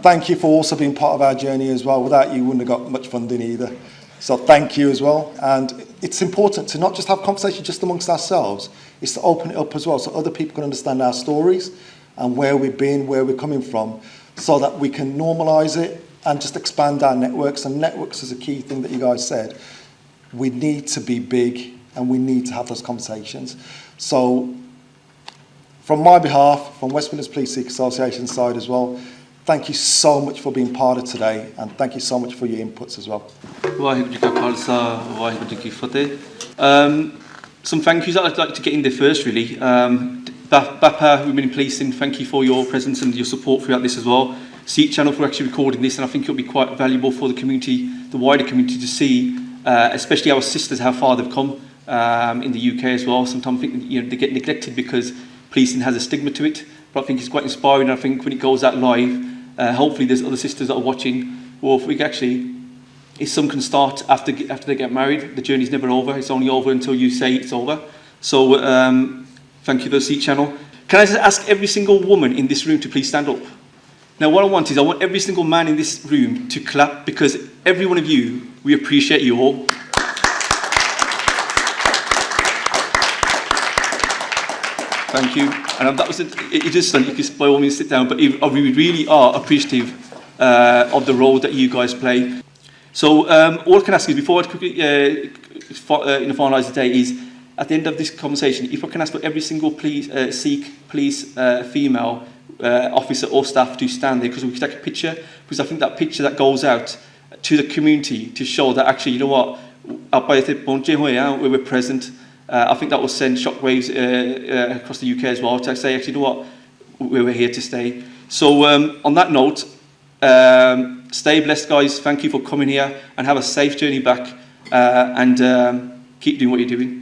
Thank you for also being part of our journey as well. Without you, we wouldn't have got much funding either. So thank you as well. And it's important to not just have conversation just amongst ourselves, it's to open it up as well so other people can understand our stories and where we've been, where we're coming from, so that we can normalise it and just expand our networks. And networks is a key thing that you guys said. We need to be big and we need to have those conversations. So from my behalf, from West Midlands Police Sikh Association side as well, thank you so much for being part of today, and thank you so much for your inputs as well. Some thank yous that I'd like to get in there first, really. BAPA, Women in Policing, thank you for your presence and your support throughout this as well. SIKH Channel for actually recording this, and I think it'll be quite valuable for the community, the wider community, to see, especially our sisters, how far they've come in the UK as well. Sometimes I think they get neglected because policing has a stigma to it, but I think it's quite inspiring. I think when it goes out live, hopefully there's other sisters that are watching, or if we can actually, if some can start after they get married, the journey's never over. It's only over until you say it's over. So thank you to the SIKH Channel. Can I just ask every single woman in this room to please stand up? Now what I want is, I want every single man in this room to clap, because every one of you, we appreciate you all. Thank you. And that was it. You just you can by all means sit down, but we really are appreciative of the role that you guys play. So all I can ask is, before I quickly finalise the day, is at the end of this conversation, if I can ask for every single Sikh police female officer or staff to stand there, because we can take a picture, because I think that picture that goes out to the community to show that actually, you know what, we're present. I think that will send shockwaves across the UK as well, to say, actually, you know what, we're here to stay. So on that note, stay blessed, guys. Thank you for coming here, and have a safe journey back, and keep doing what you're doing.